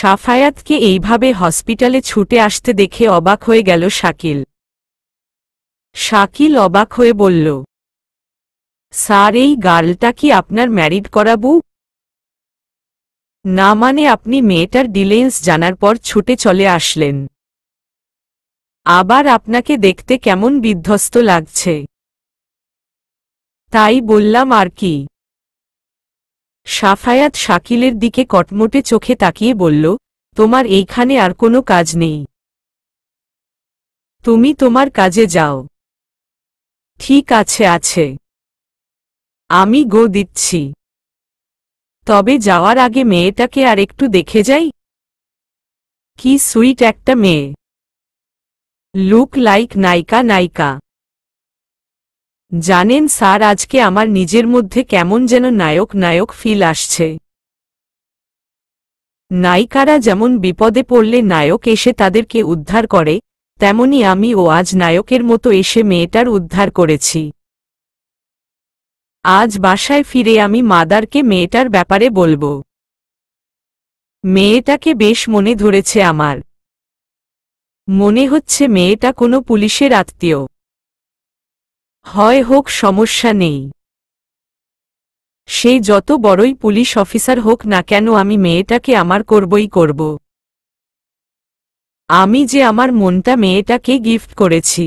সাফায়াতকে এইভাবে হসপিটালে ছুটে আসতে দেখে অবাক হয়ে গেল শাকিল। শাকিল অবাক হয়ে বলল, স্যার, এই গার্লটা কি আপনার ম্যারিড করা বউ? না মানে আপনি মেয়েটার ডিটেইলস জানার পর ছুটে চলে আসলেন? আবার আপনাকে দেখতে কেমন বিধ্বস্ত লাগছে। তাই বললাম আর কি। সাফায়াত শাকিলের দিকে কটমটে চোখে তাকিয়ে বলল, তোমার এইখানে আর কোনো কাজ নেই, তুমি তোমার কাজে যাও। ঠিক আছে, আমি গো দিচ্ছি। তবে যাওয়ার আগে মেয়েটাকে আর একটু দেখে যাই। কি সুইট একটা মেয়ে, লুক লাইক নায়িকা। জানেন স্যার, আজকে আমার নিজের মধ্যে কেমন যেন নায়ক ফিল আসছে। নায়িকারা যেমন বিপদে পড়লে নায়ক এসে তাদেরকে উদ্ধার করে, তেমনি আমিও আজ নায়কের মতো এসে মেয়েটার উদ্ধার করেছি। আজ বাসায় ফিরে আমি মাদারকে মেয়েটার ব্যাপারে বলবো। মেয়েটাকে বেশ মনে ধরেছে আমার। মনে হচ্ছে মেয়েটা কোনো পুলিশের আত্মীয়। হয় হোক, সমস্যা নেই। সে যত বড়ই পুলিশ অফিসার হোক না কেন, আমি মেয়েটাকে আমার করব। আমি যে আমার মনটা মেয়েটাকে গিফট করেছি,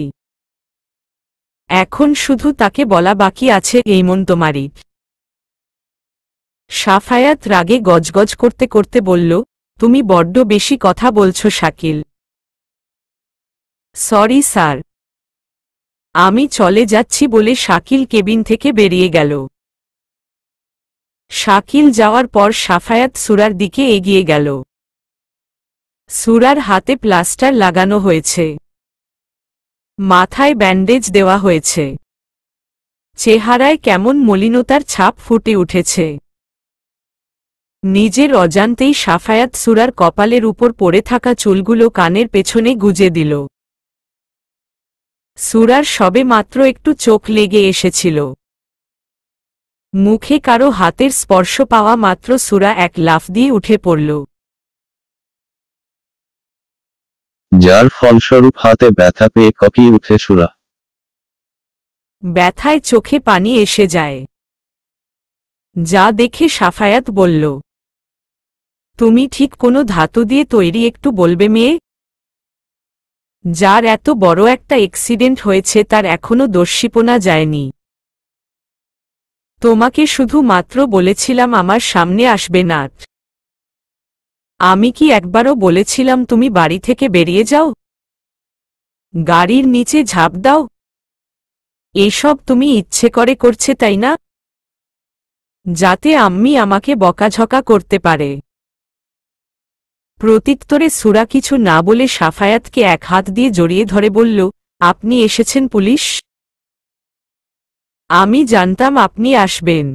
এখন শুধু তাকে বলা বাকি আছে, এই মন তোমারই। সাফায়াত রাগে গজগজ করতে করতে বলল, তুমি বড্ড বেশি কথা বলছো শাকিল। Sorry sir. আমি চলে যাচ্ছি বলে শাকিল কেবিন থেকে বেরিয়ে গেল। শাকিল যাওয়ার পর সাফায়াত সুরার দিকে এগিয়ে গেল। সুরার হাতে প্লাস্টার লাগানো হয়েছে, মাথায় ব্যান্ডেজ দেওয়া হয়েছে, চেহারায় কেমন মলিনতার ছাপ ফুটে উঠেছে। নিজের অজান্তেই সাফায়াত সুরার কপালের উপর পড়ে থাকা চুলগুলো কানের পেছনে গুজে দিল। সুরার সবে মাত্র একটু চোখ লেগে এসেছিল। মুখে কারো হাতের স্পর্শ পাওয়া মাত্র সুরা এক লাফ দিয়ে উঠে পড়ল, যার ফলস্বরূপ হাতে ব্যথা পেয়ে কঁপিয়ে উঠে সুরা। ব্যথায় চোখে পানি এসে যায়। যা দেখে সাফায়াত বলল, তুমি ঠিক কোনো ধাতু দিয়ে তৈরি একটু বলবে মেয়ে? যার এত বড় একটা অ্যাক্সিডেন্ট হয়েছে তার এখনো দোষীপনা যায়নি। তোমাকে শুধু মাত্র বলেছিলাম আমার সামনে আসবে না। আমি কি একবারও বলেছিলাম তুমি বাড়ি থেকে বেরিয়ে যাও, গাড়ির নিচে ঝাঁপ দাও? এসব তুমি ইচ্ছে করে করছে তাই না, যাতে আম্মি আমাকে বকাঝকা করতে পারে? প্রত্যুত্তরে সুরা কিছু না বলে সাফায়াতকে এক হাত দিয়ে জড়িয়ে ধরে বলল, আপনি এসেছেন পুলিশ? আমি জানতাম আপনি আসবেন।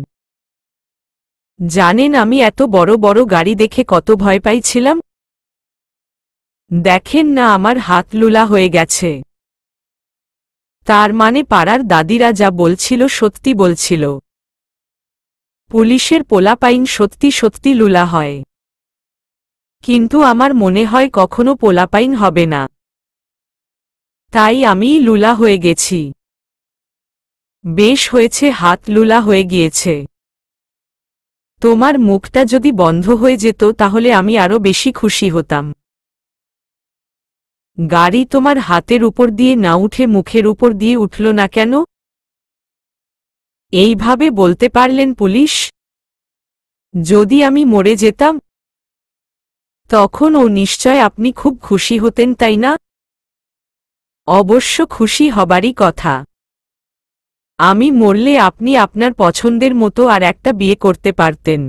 জানেন আমি এত বড় বড় গাড়ি দেখে কত ভয় পাইছিলাম? দেখেন না আমার হাত লুলা হয়ে গেছে। তার মানে পাড়ার দাদিরা যা বলছিল সত্যি বলছিল। পুলিশের পোলাপাইন সত্যি সত্যি লুলা হয়। কিন্তু আমার মনে হয় কখনো পোলাপাইন হবে না, তাই আমিই লুলা হয়ে গেছি। বেশ হয়েছে হাত লুলা হয়ে গিয়েছে। তোমার মুখটা যদি বন্ধ হয়ে যেত তাহলে আমি আরো বেশি খুশি হতাম। গাড়ি তোমার হাতের উপর দিয়ে না উঠে মুখের উপর দিয়ে উঠল না কেন? এইভাবে বলতে পারলেন পুলিশ? যদি আমি মরে যেতাম তখন ও নিশ্চয় আপনি খুব খুশি হতেন তাই না? অবশ্য খুশি হবারই কথা। আমি মরলে আপনি আপনার পছন্দের মতো আর একটা বিয়ে করতে পারতেন।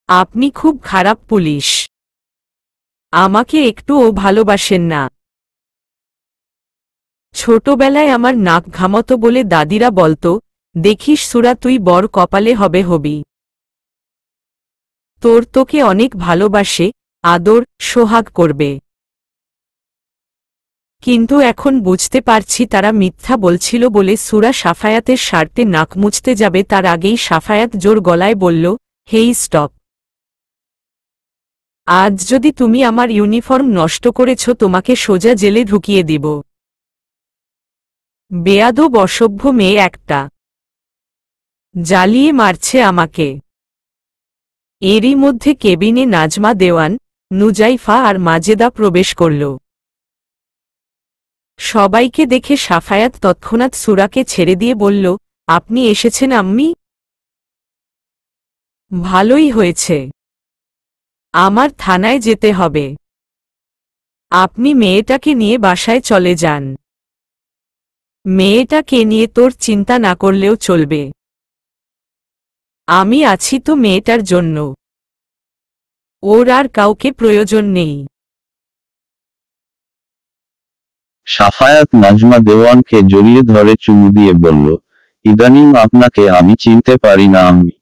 আপনি খুব খারাপ পুলিশ, আমাকে একটুও ভালোবাসেন না। ছোটবেলায় আমার নাক ঘামতো বলে দাদিরা বলতো, দেখিস সুরা তুই বড় কপালে হবি। তোকে অনেক ভালোবাসে, আদর সোহাগ করবে। কিন্তু এখন বুঝতে পারছি তারা মিথ্যা বলছিল বলে সুরা সাফায়াতের শার্টে নাক মুছতে যাবে তার আগেই সাফায়াত জোর গলায় বলল, হেই স্টপ। আজ যদি তুমি আমার ইউনিফর্ম নষ্ট করেছ তোমাকে সোজা জেলে ঢুকিয়ে দিব। বেয়াদব অসভ্য মেয়ে একটা, জ্বালিয়ে মারছে আমাকে। এরই মধ্যে কেবিনে নাজমা দেওয়ান, নুজাইফা আর মাজেদা প্রবেশ করল। সবাইকে দেখে সাফায়াত তৎক্ষণাৎ সুরাকে ছেড়ে দিয়ে বলল, আপনি এসেছেন আম্মি? ভালোই হয়েছে। আমার থানায় যেতে হবে। আপনি মেয়েটাকে নিয়ে বাসায় চলে যান। মেয়েটাকে নিয়ে তোর চিন্তা না করলেও চলবে। আমি আছি তো মেয়েটার জন্য। ওর আর কাউকে প্রয়োজন নেই। সাফায়াত নাজমা দেওয়ানকে জড়িয়ে ধরে চুমু দিয়ে বলল, ইদানিং আপনাকে আমি চিনতে পারি না আম্মি।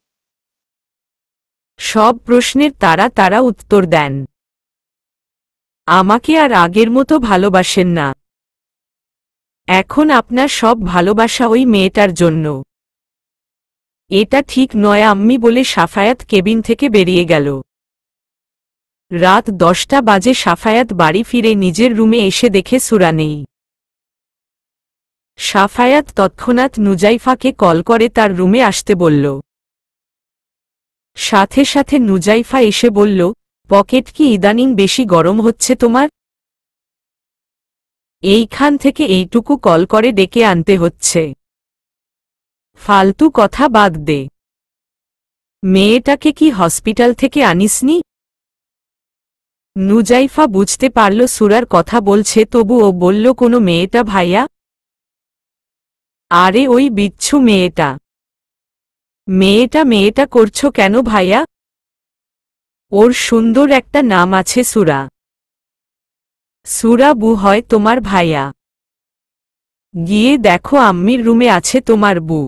সব প্রশ্নের তারা তারা উত্তর দেন। আমাকে আর আগের মতো ভালোবাসেন না। এখন আপনার সব ভালোবাসা ওই মেয়েটার জন্য। এটা ঠিক নয় আম্মি বলে সাফায়াত কেবিন থেকে বেরিয়ে গেল। রাত 10টা বাজে সাফায়াত বাড়ি ফিরে নিজের রুমে এসে দেখে সুরা নেই। সাফায়াত তৎক্ষণাৎ নুজাইফাকে কল করে তার রুমে আসতে বলল। সাথে সাথে নুজাইফা এসে বলল, পকেট কি ইদানিং বেশি গরম হচ্ছে তোমার? এইখান থেকে এইটুকু কল করে ডেকে আনতে হচ্ছে। ফালতু কথা বাদ দে। মেয়েটাকে কি হসপিটাল থেকে আনিসনি? নুজাইফা বুঝতে পারল সুরার কথা বলছে, তবু ও বলল, কোনো মেয়েটা ভাইয়া? আরে ওই বিচ্ছু মেয়েটা। মেয়েটা করছো কেন ভাইয়া? ওর সুন্দর একটা নাম আছে সুরা। সুরা বু হয় তোমার ভাইয়া। গিয়ে দেখো আম্মির রুমে আছে তোমার বু।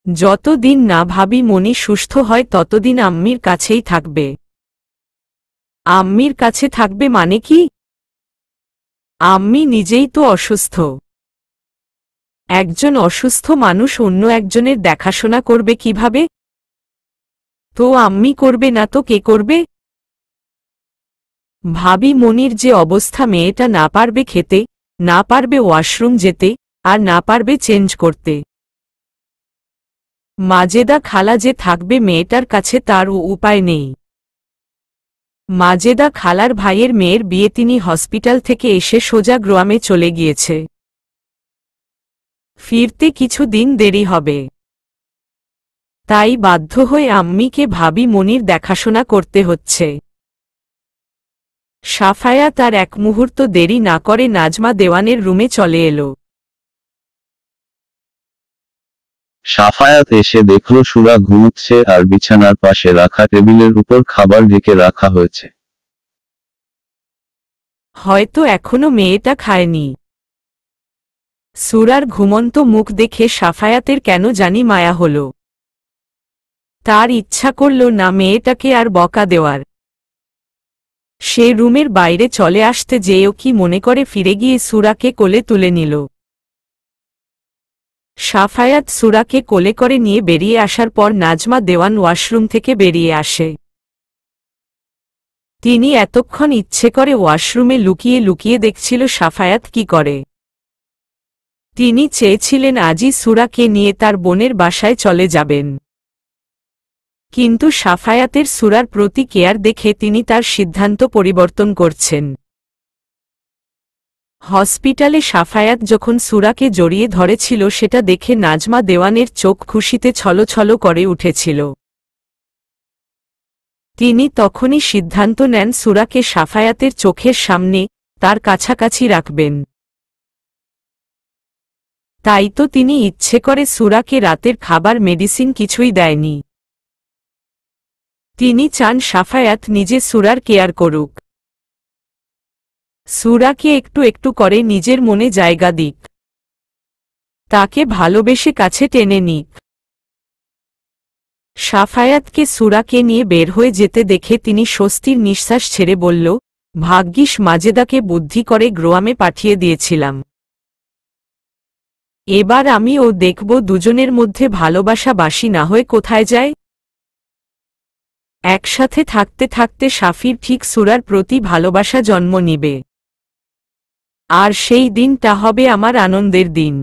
যতদিন না ভাবি মনি সুস্থ হয় ততদিন আম্মির কাছেই থাকবে। আম্মির কাছে থাকবে মানে কি? আম্মি নিজেই তো অসুস্থ। একজন অসুস্থ মানুষ অন্য একজনের দেখাশোনা করবে কিভাবে? তো আম্মি করবে না তো কে করবে? ভাবি মনির যে অবস্থা, মেয়েটা না পারবে খেতে, না পারবে ওয়াশরুম যেতে, আর না পারবে চেঞ্জ করতে। মাজেদা খালা যে থাকবে মেয়েটার কাছে তার উপায় নেই। মাজেদা খালার ভাইয়ের মেয়ের বিয়ে, তিনি হসপিটাল থেকে এসে সোজা গ্রামে চলে গিয়েছে। ফিরতে কিছু দিন দেরি হবে। তাই বাধ্য হয়ে আম্মিকে ভাবি মনির দেখাশোনা করতে হচ্ছে। সাফায়া তার এক মুহূর্ত দেরি না করে নাজমা দেওয়ানের রুমে চলে এলো। সাফায়াত এসে দেখল সুরা ঘুমুচ্ছে আর বিছানার পাশে রাখা টেবিলের উপর খাবার ঢেকে রাখা হয়েছে। হয়তো এখনো মেয়েটা খায়নি। সুরার ঘুমন্ত মুখ দেখে সাফায়াতের কেন জানি মায়া হল। তার ইচ্ছা করল না মেয়েটাকে আর বকা দেওয়ার। সে রুমের বাইরে চলে আসতে যেও কি মনে করে ফিরে গিয়ে সুরাকে কোলে তুলে নিল। সাফায়াত সুরাকে কোলে করে নিয়ে বেরিয়ে আসার পর নাজমা দেওয়ান ওয়াশরুম থেকে বেরিয়ে আসে। তিনি এতক্ষণ ইচ্ছে করে ওয়াশরুমে লুকিয়ে লুকিয়ে দেখছিল সাফায়াত কি করে। তিনি চেয়েছিলেন আজই সুরাকে নিয়ে তার বোনের বাসায় চলে যাবেন। কিন্তু সাফায়াতের সুরার প্রতি কেয়ার দেখে তিনি তার সিদ্ধান্ত পরিবর্তন করছেন। হসপিটালে সাফায়াত যখন সুরাকে জড়িয়ে ধরেছিল সেটা দেখে নাজমা দেওয়ানের চোখ খুশিতে ছলছল করে উঠেছিল। তিনি তখনই সিদ্ধান্ত নেন সুরাকে সাফায়াতের চোখের সামনে, তার কাছাকাছি রাখবেন। তাই তো তিনি ইচ্ছে করে সুরাকে রাতের খাবার মেডিসিন কিছুই দেয়নি। তিনি চান সাফায়াত নিজে সুরার কেয়ার করুক। সুরাকে একটু একটু করে নিজের মনে জায়গা দিক। তাকে ভালোবেসে কাছে টেনে নিক। সাফায়াতকে সুরাকে নিয়ে বের হয়ে যেতে দেখে তিনি স্বস্তির নিঃশ্বাস ছেড়ে বলল, ভাগ্যিস মাজেদাকে বুদ্ধি করে গ্রামে পাঠিয়ে দিয়েছিলাম। এবার আমি ও দেখব দুজনের মধ্যে ভালোবাসা বাসি না হয়ে কোথায় যায়। একসাথে থাকতে থাকতে সাফির ঠিক সুরার প্রতি ভালোবাসা জন্ম নিবে। আর সেই দিনটা হবে আমার আনন্দের দিন।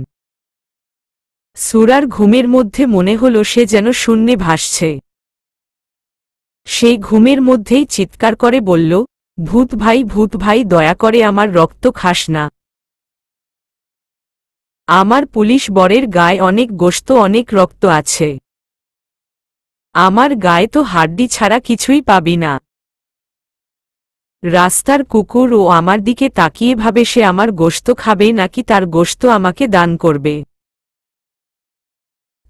সুরার ঘুমের মধ্যে মনে হল সে যেন শূন্যে ভাসছে। সেই ঘুমের মধ্যেই চিৎকার করে বলল, ভূত ভাই দয়া করে আমার রক্ত খাস না। আমার পুলিশ বরের গায়ে অনেক গোশত অনেক রক্ত আছে। আমার গায়ে তো হাড্ডি ছাড়া কিছুই পাবি না। রাস্তার কুকুর ও আমার দিকে তাকিয়ে ভাবে সে আমার গোশত খাবে নাকি তার গোশত আমাকে দান করবে।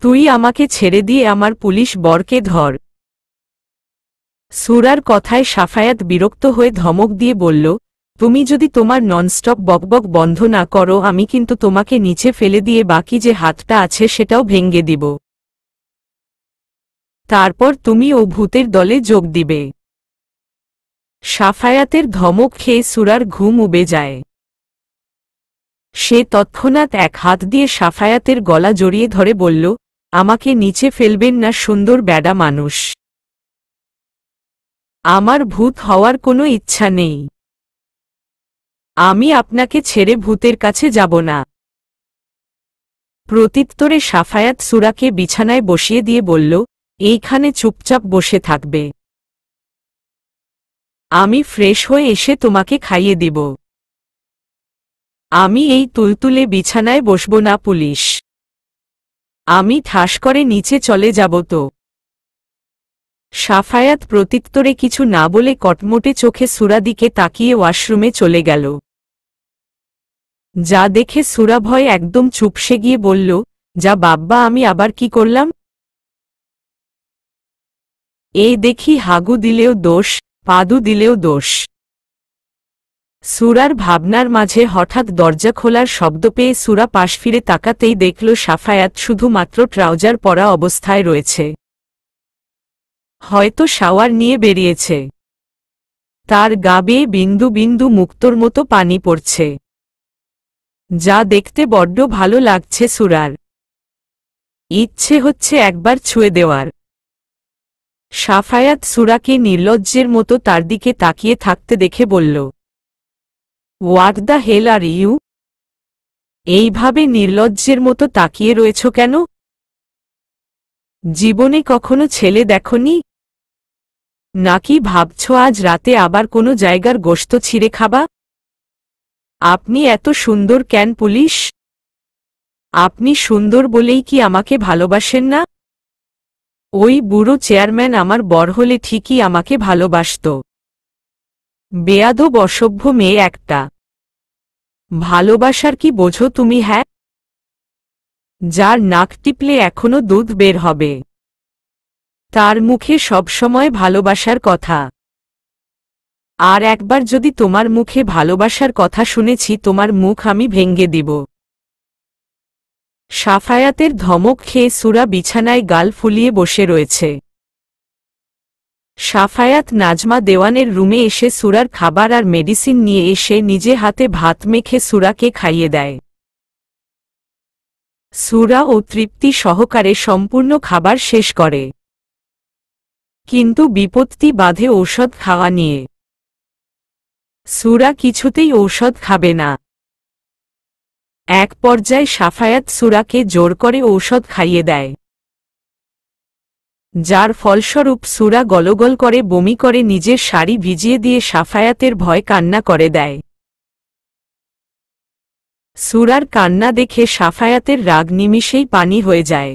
তুই আমাকে ছেড়ে দিয়ে আমার পুলিশ বরকে ধর। সুরার কথায় সাফায়াত বিরক্ত হয়ে ধমক দিয়ে বলল, তুমি যদি তোমার ননস্টপ বকবক বন্ধ না করো আমি কিন্তু তোমাকে নিচে ফেলে দিয়ে বাকি যে হাতটা আছে সেটাও ভেঙে দিব। তারপর তুমি ও ভূতের দলে যোগ দিবে। সাফায়াতের ধমক খেয়ে সুরার ঘুম উবে যায়। সে তৎক্ষণাৎ এক হাত দিয়ে সাফায়াতের গলা জড়িয়ে ধরে বলল, আমাকে নিচে ফেলবেন না সুন্দর বেডা মানুষ। আমার ভূত হওয়ার কোনো ইচ্ছা নেই। আমি আপনাকে ছেড়ে ভূতের কাছে যাব না। প্রত্যুত্তরে সাফায়াত সুরাকে বিছানায় বসিয়ে দিয়ে বলল, এইখানে চুপচাপ বসে থাকবে। আমি ফ্রেশ হয়ে এসে তোমাকে খাইয়ে দিব। আমি এই তুলতুলে বিছানায় বসব না পুলিশ। আমি ঠাস করে নিচে চলে যাব তো। সাফায়াত প্রত্যুত্তরে কিছু না বলে কটমটে চোখে সুরা দিকে তাকিয়ে ওয়াশরুমে চলে গেল। যা দেখে সুরা ভয় একদম চুপসে গিয়ে বলল, যা বাব্বা আমি আবার কি করলাম? এই দেখি হাগু দিলেও দোষ, পাদু দিলেও দোষ। সুরার ভাবনার মাঝে হঠাৎ দরজা খোলার শব্দ পেয়ে সুরা পাশ ফিরে তাকাতেই দেখল সাফায়াত শুধুমাত্র ট্রাউজার পরা অবস্থায় রয়েছে। হয়তো শাওয়ার নিয়ে বেরিয়েছে। তার গা বেয়ে বিন্দু বিন্দু মুক্তোর মতো পানি পড়ছে, যা দেখতে বড্ড ভালো লাগছে সুরার। ইচ্ছে হচ্ছে একবার ছুঁয়ে দেওয়ার। সাফায়াত সুরাকে নির্লজ্জের মতো তার দিকে তাকিয়ে থাকতে দেখে বলল, what the hell are you? এইভাবে নির্লজ্জের মতো তাকিয়ে রয়েছ কেন? জীবনে কখনো ছেলে দেখনি? নাকি ভাবছ আজ রাতে আবার কোনো জায়গার গোশত ছিঁড়ে খাবা? আপনি এত সুন্দর কেন পুলিশ? আপনি সুন্দর বলেই কি আমাকে ভালোবাসেন না? ওই বুড়ো চেয়ারম্যান আমার বর হলে ঠিকই আমাকে ভালোবাসত। বেয়াদব অসভ্য মেয়ে একটা। ভালোবাসার কি বোঝো তুমি? হ্যাঁ, যার নাক টিপলে এখনো দুধ বের হবে, তার মুখে সবসময় ভালোবাসার কথা। আর একবার যদি তোমার মুখে ভালোবাসার কথা শুনেছি তোমার মুখ আমি ভেঙে দিব। সাফায়াতের ধমক খেয়ে সুরা বিছানায় গাল ফুলিয়ে বসে রয়েছে। সাফায়াত নাজমা দেওয়ানের রুমে এসে সুরার খাবার আর মেডিসিন নিয়ে এসে নিজে হাতে ভাত মেখে সুরাকে খাইয়ে দেয়। সুরা ও তৃপ্তি সহকারে সম্পূর্ণ খাবার শেষ করে। কিন্তু বিপত্তি বাধে ঔষধ খাওয়া নিয়ে। সুরা কিছুতেই ঔষধ খাবে না। এক পর্যায়ে সাফায়াত সুরাকে জোর করে ঔষধ খাইয়ে দেয়, যার ফলস্বরূপ সুরা গলগল করে বমি করে নিজের শাড়ি ভিজিয়ে দিয়ে সাফায়াতের ভয় কান্না করে দেয়। সুরার কান্না দেখে সাফায়াতের রাগ নিমিষেই পানি হয়ে যায়।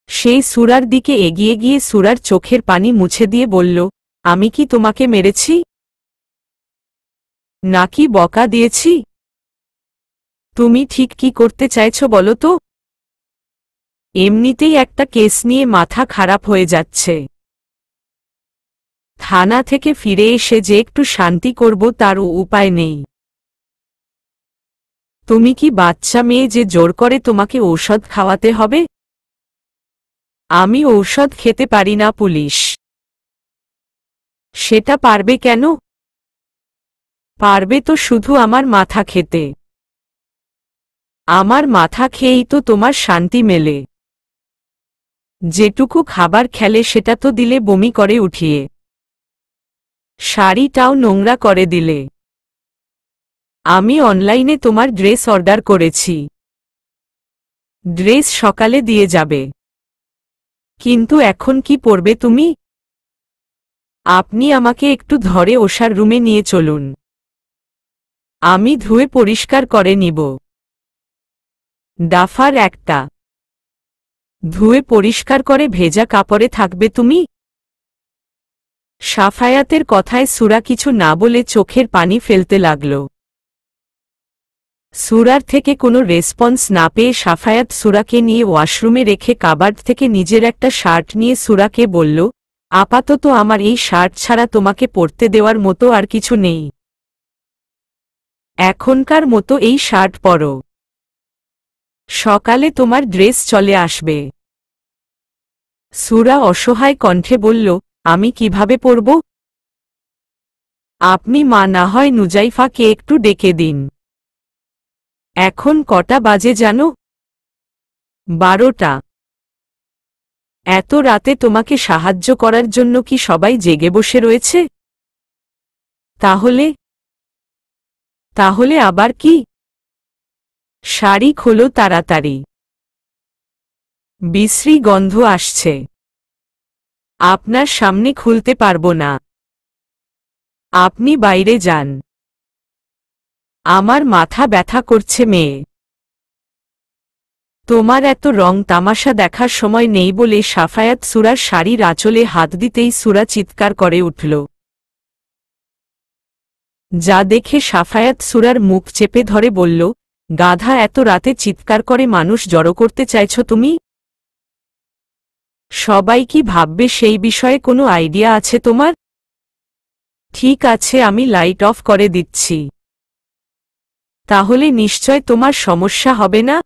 সেই সুরার দিকে এগিয়ে গিয়ে সুরার চোখের পানি মুছে দিয়ে বলল, আমি কি তোমাকে মেরেছি? নাকি বকা দিয়েছি? তুমি ঠিক কি করতে চাইছ বলো তো? এমনিতেই একটা কেস নিয়ে মাথা খারাপ হয়ে যাচ্ছে। থানা থেকে ফিরে এসে যে একটু শান্তি করব তারও উপায় নেই। তুমি কি বাচ্চা মেয়ে যে জোর করে তোমাকে ঔষধ খাওয়াতে হবে? আমি ঔষধ খেতে পারি না পুলিশ। সেটা পারবে কেন? পারবে তো শুধু আমার মাথা খেতে। আমার মাথা খেয়েই তো তোমার শান্তি মেলে। যেটুকু খাবার খেলে সেটা তো দিলে বমি করে উঠিয়ে। শাড়িটাও নোংরা করে দিলে। আমি অনলাইনে তোমার ড্রেস অর্ডার করেছি। ড্রেস সকালে দিয়ে যাবে। কিন্তু এখন কি পরবে তুমি? আপনি আমাকে একটু ধরে ওষার রুমে নিয়ে চলুন। আমি ধুয়ে পরিষ্কার করে নিব। ডাফার একটা। ধুয়ে পরিষ্কার করে ভেজা কাপড়ে থাকবে তুমি? সাফায়াতের কথায় সুরা কিছু না বলে চোখের পানি ফেলতে লাগল। সুরার থেকে কোনো রেসপন্স না পেয়ে সাফায়াত সুরাকে নিয়ে ওয়াশরুমে রেখে কাবার্ড থেকে নিজের একটা শার্ট নিয়ে সুরাকে বলল, আপাতত আমার এই শার্ট ছাড়া তোমাকে পরতে দেওয়ার মতো আর কিছু নেই। এখনকার মতো এই শার্ট পরো। সকালে তোমার ড্রেস চলে আসবে। সুরা অসহায় কণ্ঠে বলল, আমি কিভাবে পরব? আপনি মা না হয় নুজাইফাকে একটু ডেকে দিন। এখন কটা বাজে জানো? 12টা। এত রাতে তোমাকে সাহায্য করার জন্য কি সবাই জেগে বসে রয়েছে? তাহলে আবার কি? শাড়ি খোলো তাড়াতাড়ি। বিশ্রী গন্ধ আসছে। আপনার সামনে খুলতে পারবো না। আপনি বাইরে যান। আমার মাথা ব্যথা করছে মেয়ে। তোমার এত রং তামাশা দেখার সময় নেই বলে সাফায়াত সুরার শাড়ির আঁচলে হাত দিতেই সুরা চিৎকার করে উঠল। যা দেখে সাফায়াত সুরার মুখ চেপে ধরে বলল, গাধা, এত রাতে চিৎকার করে মানুষ জড়ো করতে চাইছ তুমি? সবাই কি ভাববে সেই বিষয়ে কোনো আইডিয়া আছে তোমার? ঠিক আছে, আমি লাইট অফ করে দিচ্ছি। তাহলে নিশ্চয় তোমার সমস্যা হবে না?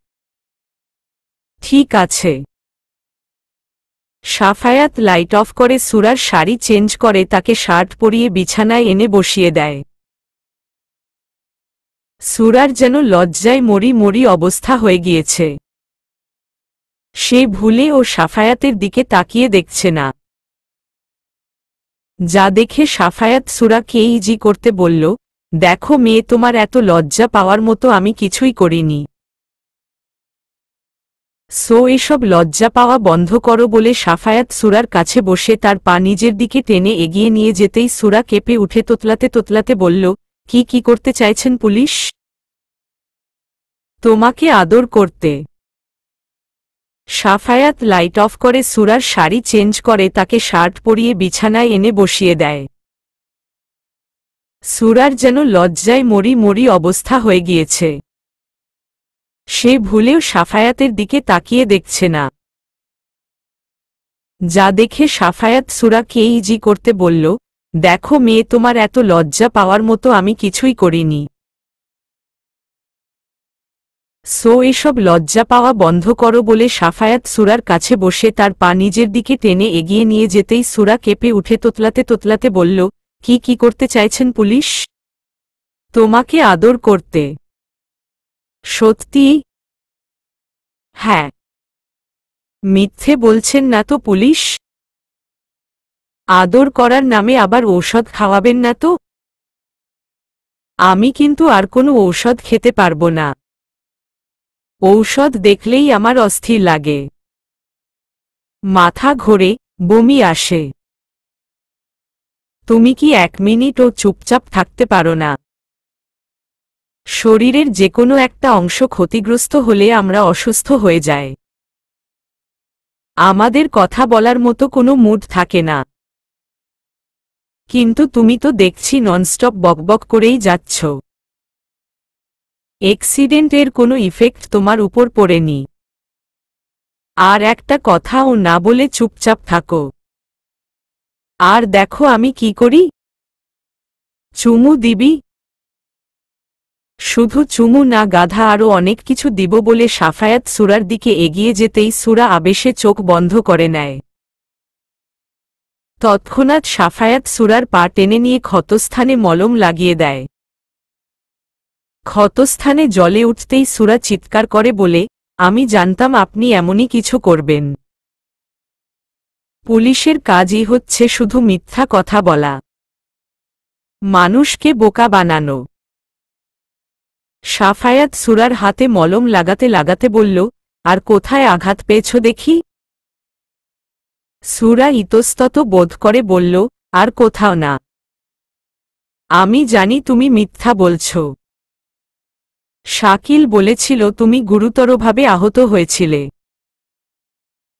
ঠিক আছে। সাফায়াত লাইট অফ করে সুরার শাড়ি চেঞ্জ করে তাকে শার্ট পরিয়ে বিছানায় এনে বসিয়ে দেয়। সুরার যেন লজ্জায় মরি মরি অবস্থা হয়ে গিয়েছে। সে ভুলে ও সাফায়াতের দিকে তাকিয়ে দেখছে না। যা দেখে সাফায়াত সুরাকে ইজি করতে বলল, দেখো মেয়ে, তোমার এত লজ্জা পাওয়ার মতো আমি কিছুই করিনি। এসব লজ্জা পাওয়া বন্ধ করো বলে সাফায়াত সুরার কাছে বসে তার পা নিজের দিকে টেনে এগিয়ে নিয়ে যেতেই সুরা কেঁপে উঠে তোতলাতে তোতলাতে বলল, কি করতে চাইছেন পুলিশ? তোমাকে আদর করতে। সাফায়াত লাইট অফ করে সুরার শাড়ি চেঞ্জ করে তাকে শার্ট পরিয়ে বিছানায় এনে বসিয়ে দেয়। সুরার যেন লজ্জায় মরি মরি অবস্থা হয়ে গিয়েছে। সে ভুলেও সাফায়াতের দিকে তাকিয়ে দেখছে না। যা দেখে সাফায়াত সুরাকে ইজি করতে বলল, দেখো মেয়ে, তোমার এত লজ্জা পাওয়ার মতো আমি কিছুই করিনি। এসব লজ্জা পাওয়া বন্ধ করো বলে সাফায়াত সুরার কাছে বসে তার পা নিজের দিকে টেনে এগিয়ে নিয়ে যেতেই সুরা কেঁপে উঠে তোতলাতে তোতলাতে বলল, কি করতে চাইছেন পুলিশ? তোমাকে আদর করতে। সত্যি? হ্যাঁ। মিথ্যে বলছেন না তো পুলিশ? আদর করার নামে আবার ঔষধ খাওয়াবেন না তো? আমি কিন্তু আর কোনো ঔষধ খেতে পারবো না। ঔষধ দেখলেই আমার অস্থির লাগে। মাথা ঘোরে, বমি আসে। তুমি কি 1 মিনিটও চুপচাপ থাকতে পারো না? শরীরের যে কোনো একটা অংশ ক্ষতিগ্রস্ত হলে আমরা অসুস্থ হয়ে যাই। আমাদের কথা বলার মতো কোনো মুড থাকে না। কিন্তু তুমি তো দেখছি ননস্টপ বকবক করেই যাচ্ছ। অ্যাক্সিডেন্টের কোনো ইফেক্ট তোমার উপর পড়েনি। আর একটা কথাও না বলে চুপচাপ থাকো। আর দেখো আমি কি করি। চুমু দিবি? শুধু চুমু না গাধা, আরও অনেক কিছু দিব বলে সাফায়াত সুরার দিকে এগিয়ে যেতেই সুরা আবেশে চোখ বন্ধ করে নেয়। তৎক্ষণাৎ সাফায়াত সুরার পা টেনে নিয়ে ক্ষতস্থানে মলম লাগিয়ে দেয়। ক্ষতস্থানে জ্বলে উঠতেই সুরা চিৎকার করে বলে, আমি জানতাম আপনি এমনই কিছু করবেন। পুলিশের কাজই হচ্ছে শুধু মিথ্যা কথা বলা, মানুষকে বোকা বানানো। সাফায়াত সুরার হাতে মলম লাগাতে লাগাতে বলল, আর কোথায় আঘাত পেয়েছ দেখি? সুরা ইতস্তত বোধ করে বলল, আর কোথাও না। আমি জানি তুমি মিথ্যা বলছ। শাকিল বলেছিল তুমি গুরুতরভাবে আহত হয়েছিলে।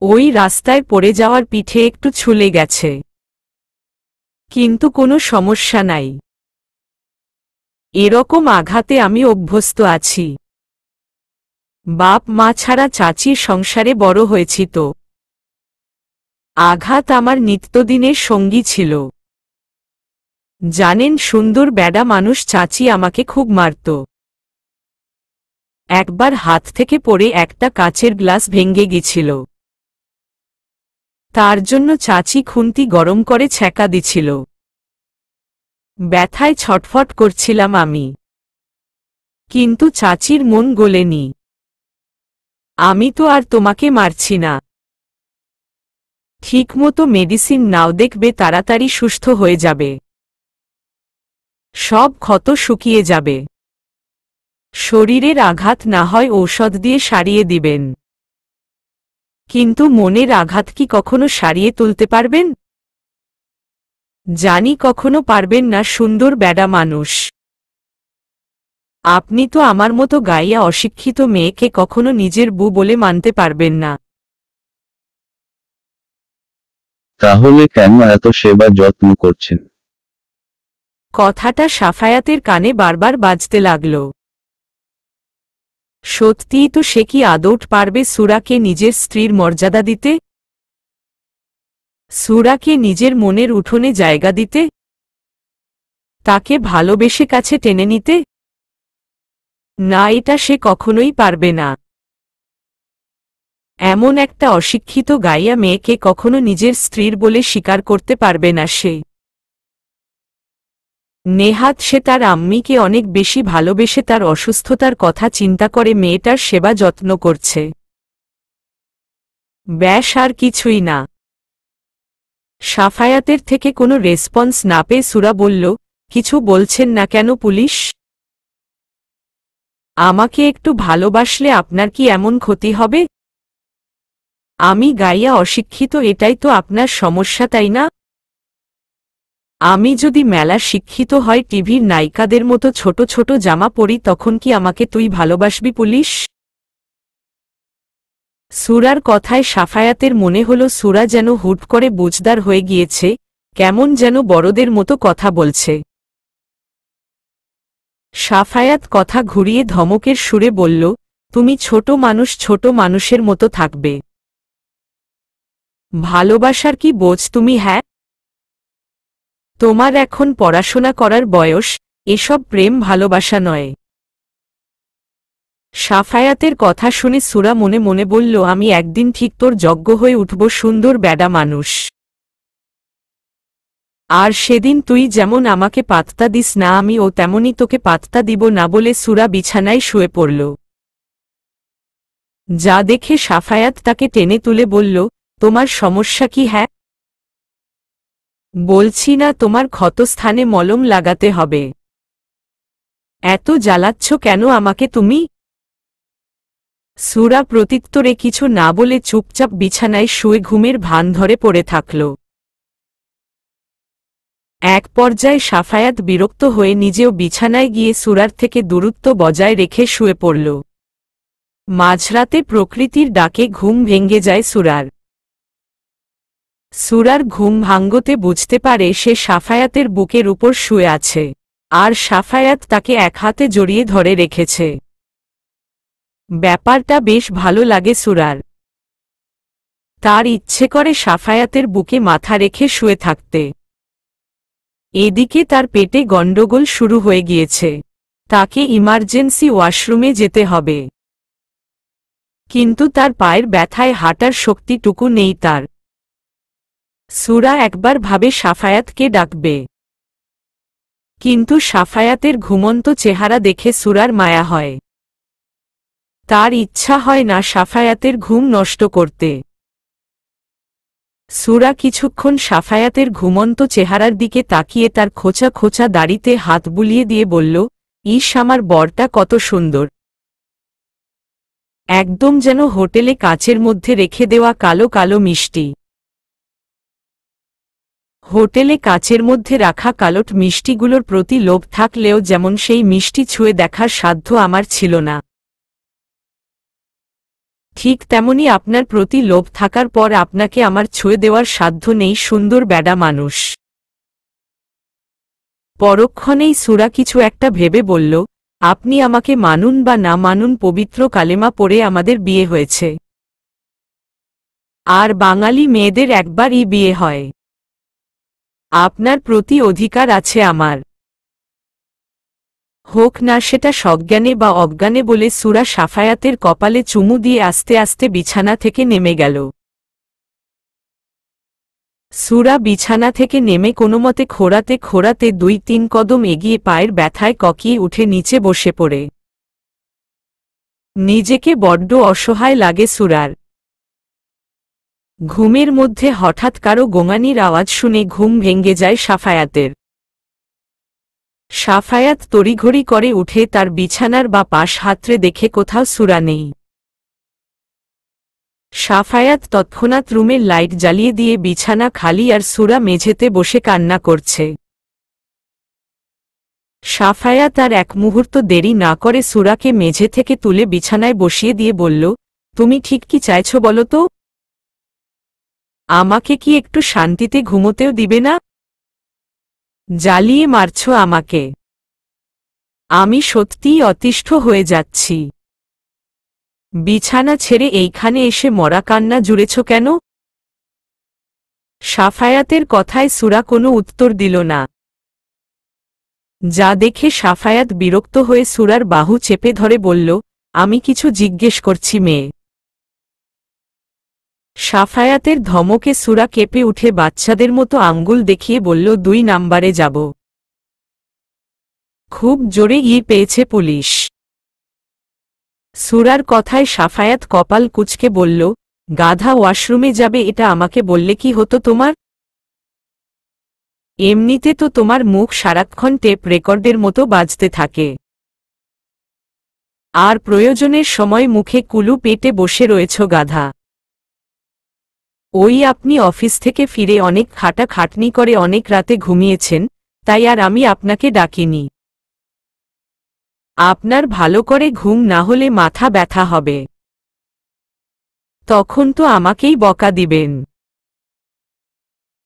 ওই রাস্তায় পড়ে যাওয়ার পিঠে একটু ছুলে গেছে, কিন্তু কোনো সমস্যা নাই। এরকম আঘাতে আমি অভ্যস্ত আছি। বাপ মা ছাড়া চাচির সংসারে বড় হয়েছি তো। আঘাত আমার নিত্যদিনের সঙ্গী ছিল। জানেন, সুন্দর বেডা মানুষ চাচি আমাকে খুব মারত। একবার হাত থেকে পড়ে একটা কাচের গ্লাস ভেঙে গেছিল। তার জন্য চাচি খুন্তি গরম করে ছ্যাঁকা দিছিল। ব্যথায় ছটফট করছিলাম আমি, কিন্তু চাচির মন গলেনি। আমি তো আর তোমাকে মারছি না। ঠিকমতো মেডিসিন নাও, দেখবে তাড়াতাড়ি সুস্থ হয়ে যাবে, সব ক্ষত শুকিয়ে যাবে। শরীরের আঘাত না হয় ঔষধ দিয়ে সারিয়ে দিবেন, কিন্তু মনের আঘাত কি কখনো সারিয়ে তুলতে পারবেন? জানি কখনো পারবেন না, সুন্দর বেডা মানুষ। আপনি তো আমার মতো গাইয়া অশিক্ষিত মেয়েকে কখনো নিজের বউ বলে মানতে পারবেন না। তাহলে কেন এত সেবা যত্ন করছেন? কথাটা সাফায়াতের কানে বারবার বাজতে লাগল। সত্যিই তো সে কি আদৌট পারবে সুরাকে নিজের স্ত্রীর মর্যাদা দিতে, সুরাকে নিজের মনের উঠোনে জায়গা দিতে, তাকে ভালোবেসে কাছে টেনে নিতে? না, এটা সে কখনোই পারবে না। এমন একটা অশিক্ষিত গাইয়া মেয়েকে কখনো নিজের স্ত্রীর বলে স্বীকার করতে পারবে না সে। নেহাত সে তার আম্মিকে অনেক বেশি ভালোবেসে তার অসুস্থতার কথা চিন্তা করে মেয়েটার সেবা যত্ন করছে, ব্যাস, আর কিছুই না। সাফায়াতের থেকে কোনো রেসপন্স না পেয়ে সুরা বলল, কিছু বলছেন না কেন পুলিশ? আমাকে একটু ভালোবাসলে আপনার কি এমন ক্ষতি হবে? আমি গাইয়া অশিক্ষিত, এটাই তো আপনার সমস্যা, তাই না? আমি যদি মেলা শিক্ষিত হয়, টিভির নায়িকাদের মতো ছোট ছোট জামা পরি, তখন কি আমাকে তুই ভালোবাসবি পুলিশ? সুরার কথায় সাফায়াতের মনে হল সুরা যেন হুট করে বুঝদার হয়ে গিয়েছে, কেমন যেন বড়দের মতো কথা বলছে। সাফায়াত কথা ঘুরিয়ে ধমকের সুরে বলল, তুমি ছোট মানুষ, ছোট মানুষের মতো থাকবে। ভালোবাসার কি বোঝ তুমি? হ্যাঁ, তোমার এখন পড়াশোনা করার বয়স, এসব প্রেম ভালোবাসা নয়। সাফায়াতের কথা শুনে সুরা মনে মনে বলল, আমি একদিন ঠিক তোর যোগ্য হয়ে উঠব, সুন্দর বেডা মানুষ। আর সেদিন তুই যেমন আমাকে পাত্তা দিস না, আমিও তেমনই তোকে পাত্তা দিব না বলে সুরা বিছানায় শুয়ে পড়ল। যা দেখে সাফায়াত তাকে টেনে তুলে বলল, তোমার সমস্যা কি? হ্যাঁ, বলছি না তোমার ক্ষতস্থানে মলম লাগাতে হবে? এত জ্বালাচ্ছ কেন আমাকে তুমি? সুরা প্রত্যুত্তরে কিছু না বলে চুপচাপ বিছানায় শুয়ে ঘুমের ভান ধরে পড়ে থাকল। এক পর্যায়ে সাফায়াত বিরক্ত হয়ে নিজেও বিছানায় গিয়ে সুরার থেকে দূরত্ব বজায় রেখে শুয়ে পড়ল। মাঝরাতে প্রকৃতির ডাকে ঘুম ভেঙে যায় সুরার। সুরার ঘুম ভাঙ্গতে বুঝতে পারে সে সাফায়াতের বুকের উপর শুয়ে আছে, আর সাফায়াত তাকে এক হাতে জড়িয়ে ধরে রেখেছে। ব্যাপারটা বেশ ভালো লাগে সুরার। তার ইচ্ছে করে সাফায়াতের বুকে মাথা রেখে শুয়ে থাকতে। এদিকে তার পেটে গন্ডগোল শুরু হয়ে গিয়েছে, তাকে ইমার্জেন্সি ওয়াশরুমে যেতে হবে। কিন্তু তার পায়ের ব্যথায় হাঁটার শক্তিটুকু নেই তার। সুরা একবার ভাবে সাফায়াতকে ডাকবে, কিন্তু সাফায়াতের ঘুমন্ত চেহারা দেখে সুরার মায়া হয়। তার ইচ্ছা হয় না সাফায়াতের ঘুম নষ্ট করতে। সুরা কিছুক্ষণ সাফায়াতের ঘুমন্ত চেহারার দিকে তাকিয়ে তার খোঁচা খোঁচা দাড়িতে হাত বুলিয়ে দিয়ে বলল, ইস, আমার বরটা কত সুন্দর, একদম যেন হোটেলে কাচের মধ্যে রেখে দেওয়া কালো কালো মিষ্টি। হোটেলে কাচের মধ্যে রাখা কালোট মিষ্টিগুলোর প্রতি লোভ থাকলেও যেমন সেই মিষ্টি ছুঁয়ে দেখার সাধ্য আমার ছিল না, ঠিক তেমনি আপনার প্রতি লোভ থাকার পর আপনাকে আমার ছুঁয়ে দেওয়ার সাধ্য নেই, সুন্দর বেডা মানুষ। পরক্ষণেই সুরা কিছু একটা ভেবে বলল, আপনি আমাকে মানুন বা না মানুন, পবিত্র কালেমা পড়ে আমাদের বিয়ে হয়েছে, আর বাঙালি মেয়েদের একবারই বিয়ে হয়। আপনার প্রতি অধিকার আছে আমার, হোক না সেটা সজ্ঞানে বা অজ্ঞানে বলে সুরা সাফায়াতের কপালে চুমু দিয়ে আস্তে আস্তে বিছানা থেকে নেমে গেল। সুরা বিছানা থেকে নেমে কোনোমতে খোঁড়াতে খোঁড়াতে 2-3 কদম এগিয়ে পায়ের ব্যথায় ককিয়ে উঠে নিচে বসে পড়ে। নিজেকে বড্ড অসহায় লাগে সুরার। ঘুমের মধ্যে হঠাৎ কারো গোঙানির আওয়াজ শুনে ঘুম ভেঙে যায় সাফায়াতের। সাফায়াত তড়িঘড়ি করে উঠে তার বিছানার বা পাশ হাতড়ে দেখে কোথাও সুরা নেই। সাফায়াত তৎক্ষণাৎ রুমের লাইট জ্বালিয়ে দিয়ে বিছানা খালি আর সুরা মেঝেতে বসে কান্না করছে। সাফায়াত আর এক মুহূর্ত দেরি না করে সুরাকে মেঝে থেকে তুলে বিছানায় বসিয়ে দিয়ে বলল, তুমি ঠিক কি চাইছ বলো তো? আমাকে কি একটু শান্তিতে ঘুমোতেও দিবে না? জ্বালিয়ে মারছ আমাকে, আমি সত্যিই অতিষ্ঠ হয়ে যাচ্ছি। বিছানা ছেড়ে এইখানে এসে মরা কান্না জুড়েছ কেন? সাফায়াতের কথায় সুরা কোনো উত্তর দিল না। যা দেখে সাফায়াত বিরক্ত হয়ে সুরার বাহু চেপে ধরে বলল, আমি কিছু জিজ্ঞেস করছি মেয়ে। সাফায়াতের ধমকে সুরা কেঁপে উঠে বাচ্চাদের মতো আঙ্গুল দেখিয়ে বলল, 2 নাম্বারে যাব। খুব জোরে পেয়েছে পুলিশ। সুরার কথায় সাফায়াত কপাল কুঁচকে বলল, গাধা, ওয়াশরুমে যাবে এটা আমাকে বললে কি হতো তোমার? এমনিতে তো তোমার মুখ সারাক্ষণ টেপ রেকর্ডের মতো বাজতে থাকে, আর প্রয়োজনের সময় মুখে কুলু পেটে বসে রয়েছ গাধা। ওই আপনি অফিস থেকে ফিরে অনেক খাটাখাটনি করে অনেক রাতে ঘুমিয়েছেন, তাই আর আমি আপনাকে ডাকিনি। আপনার ভালো করে ঘুম না হলে মাথা ব্যথা হবে, তখন তো আমাকেই বকা দিবেন,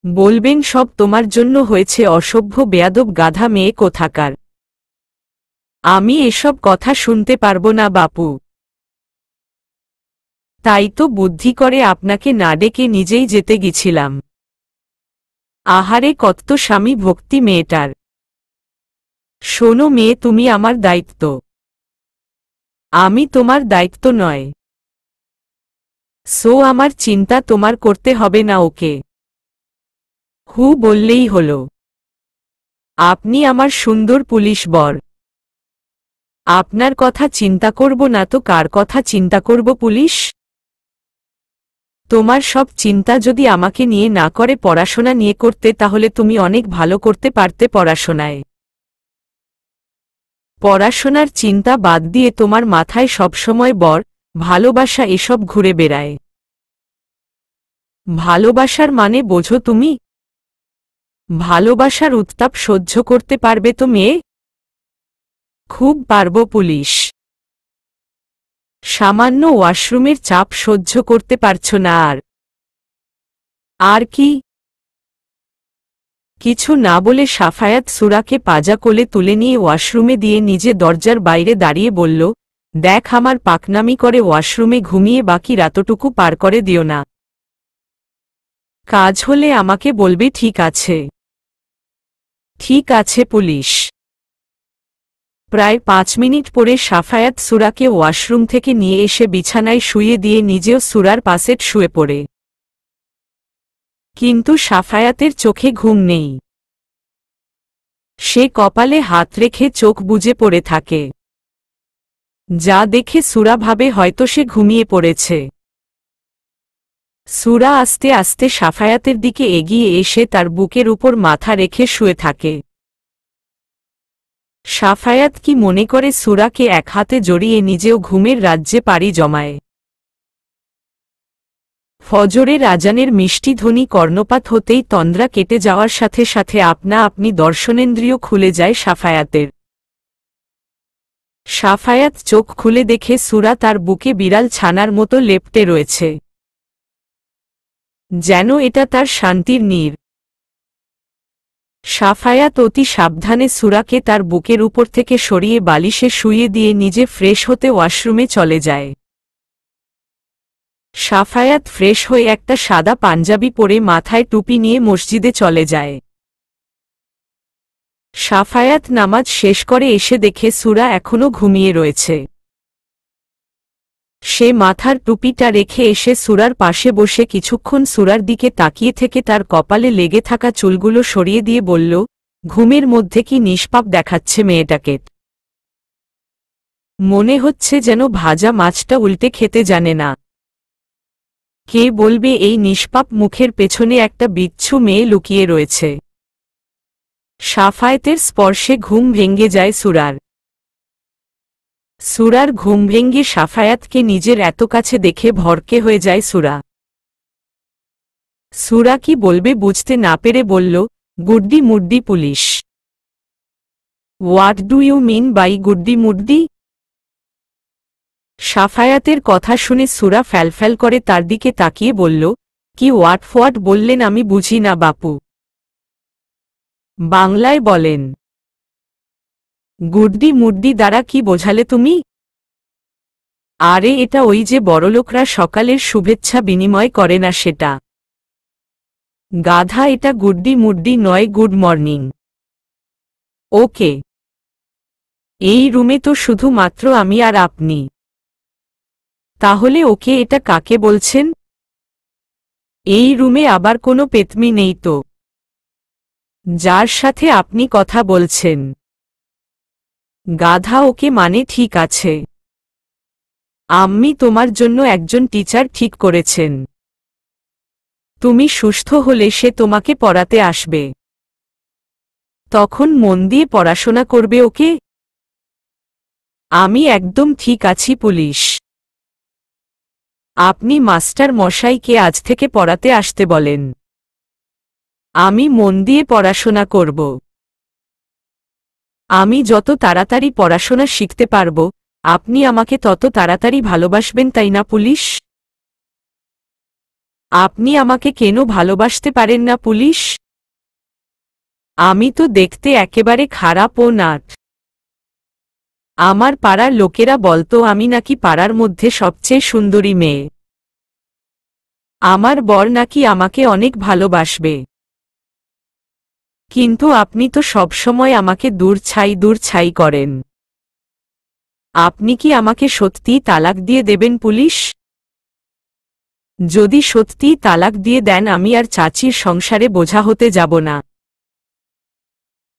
বলবেন সব তোমার জন্য হয়েছে, অসভ্য বেয়াদব গাধা মেয়ে কোথাকার। আমি এসব কথা শুনতে পারবো না বাপু। তাই তো বুদ্ধি করে আপনাকে না ডেকে নিজেই যেতে গেছিলাম। আহারে কত স্বামী ভক্তি মেয়েটার। শোনো মেয়ে, তুমি আমার দায়িত্ব, আমি তোমার দায়িত্ব নয়। সো আমার চিন্তা তোমার করতে হবে না, ওকে হু বললেই হলো। আপনি আমার সুন্দর পুলিশ বর, আপনার কথা চিন্তা করব না তো কার কথা চিন্তা করব? পুলিশ? তোমার সব চিন্তা যদি আমাকে নিয়ে না করে পড়াশোনা নিয়ে করতে, তাহলে তুমি অনেক ভালো করতে পারতে পড়াশোনায়। পড়াশোনার চিন্তা বাদ দিয়ে তোমার মাথায় সবসময় বর, ভালোবাসা এসব ঘুরে বেড়ায়। ভালোবাসার মানে বোঝো তুমি? ভালোবাসার উত্তাপ সহ্য করতে পারবে তো মেয়ে? খুব পারব পুলিশ। সামান্য ওয়াশরুমের চাপ সহ্য করতে পারছো না আর কি? কিছু না বলে সাফায়াত সুরাকে পাজা কোলে তুলে নিয়ে ওয়াশরুমে দিয়ে নিজে দরজার বাইরে দাঁড়িয়ে বলল, দেখ, আমার পাকনামি করে ওয়াশরুমে ঘুমিয়ে বাকি রাতটুকু পার করে দিও না। কাজ হলে আমাকে বলবে, ঠিক আছে? ঠিক আছে পুলিশ। প্রায় 5 মিনিট পরে সাফায়াত সুরাকে ওয়াশরুম থেকে নিয়ে এসে বিছানায় শুইয়ে দিয়ে নিজেও সুরার পাশে শুয়ে পড়ে। কিন্তু সাফায়াতের চোখে ঘুম নেই। সে কপালে হাত রেখে চোখ বুজে পড়ে থাকে। যা দেখে সুরা ভাবে হয়তো সে ঘুমিয়ে পড়েছে। সুরা আস্তে আস্তে সাফায়াতের দিকে এগিয়ে এসে তার বুকের উপর মাথা রেখে শুয়ে থাকে। সাফায়াত কি মনে করে সুরাকে এক হাতে জড়িয়ে নিজেও ঘুমের রাজ্যে পাড়ি জমায়। ফজরের আজানের মিষ্টি ধ্বনি কর্ণপাত হতেই তন্দ্রা কেটে যাওয়ার সাথে সাথে আপনা আপনি দর্শনেন্দ্রিয় খুলে যায় সাফায়াতের। সাফায়াত চোখ খুলে দেখে সুরা তার বুকে বিড়াল ছানার মতো লেপ্টে রয়েছে, যেন এটা তার শান্তির নীড়। সাফায়াত অতি সাবধানে সুরাকে তার বুকের উপর থেকে সরিয়ে বালিশে শুইয়ে দিয়ে নিজে ফ্রেশ হতে ওয়াশরুমে চলে যায়। সাফায়াত ফ্রেশ হয়ে একটা সাদা পাঞ্জাবি পরে মাথায় টুপি নিয়ে মসজিদে চলে যায়। সাফায়াত নামাজ শেষ করে এসে দেখে সুরা এখনো ঘুমিয়ে রয়েছে। সে মাথার টুপিটা রেখে এসে সুরার পাশে বসে কিছুক্ষণ সুরার দিকে তাকিয়ে থেকে তার কপালে লেগে থাকা চুলগুলো সরিয়ে দিয়ে বলল, ঘুমের মধ্যে কি নিষ্পাপ দেখাচ্ছে মেয়েটাকে। মনে হচ্ছে যেন ভাজা মাছটা উল্টে খেতে জানে না। কে বলবে এই নিষ্পাপ মুখের পেছনে একটা বিচ্ছু মেয়ে লুকিয়ে রয়েছে। সাফায়াতের স্পর্শে ঘুম ভেঙে যায় সুরার। সুরার ঘুম ভেঙে সাফায়াতকে নিজের এত কাছে দেখে ভরকে হয়ে যায় সুরা। সুরা কি বলবে বুঝতে না পেরে বলল, গুড্ডি মুড্ডি police. What do you mean by গুড্ডি মুড্ডি? সাফায়াতের কথা শুনে সুরা ফ্যালফ্যাল করে তার দিকে তাকিয়ে বলল, কি হোয়াট ফোয়াট বললেন আমি বুঝি না বাপু। বাংলায় বলেন। গুড্ডি মুড্ডি দ্বারা কি বোঝালে তুমি? আরে এটা ওই যে বড়লোকরা সকালের শুভেচ্ছা বিনিময় করে না সেটা। গাধা, এটা গুড্ডি মুড্ডি নয়, গুড মর্নিং। ওকে। এই রুমে তো শুধুমাত্র আমি আর আপনি। তাহলে ওকে এটা কাকে বলছেন? এই রুমে আবার কোনো পেতমি নেই তো, যার সাথে আপনি কথা বলছেন? গাধা, ওকে মানে ঠিক আছে। আম্মি তোমার জন্য একজন টিচার ঠিক করেছেন। তুমি সুস্থ হলে সে তোমাকে পড়াতে আসবে। তখন মন দিয়ে পড়াশোনা করবে ওকে। আমি একদম ঠিক আছি পুলিশ। আপনি মাস্টার মশাইকে আজ থেকে পড়াতে আসতে বলেন। আমি মন দিয়ে পড়াশোনা করব। আমি যত তাড়াতাড়ি পড়াশোনা শিখতে পারব, আপনি আমাকে তত তাড়াতাড়ি ভালোবাসবেন, তাই না পুলিশ? আপনি আমাকে কেন ভালোবাসতে পারেন না পুলিশ? আমি তো দেখতে একেবারে খারাপ ও নাট। আমার পাড়ার লোকেরা বলতো আমি নাকি পাড়ার মধ্যে সবচেয়ে সুন্দরী মেয়ে। আমার বর নাকি আমাকে অনেক ভালোবাসবে। কিন্তু আপনি তো সবসময় আমাকে দূর ছাই করেন। আপনি কি আমাকে সত্যিই তালাক দিয়ে দেবেন পুলিশ? যদি সত্যিই তালাক দিয়ে দেন আমি আর চাচির সংসারে বোঝা হতে যাব না।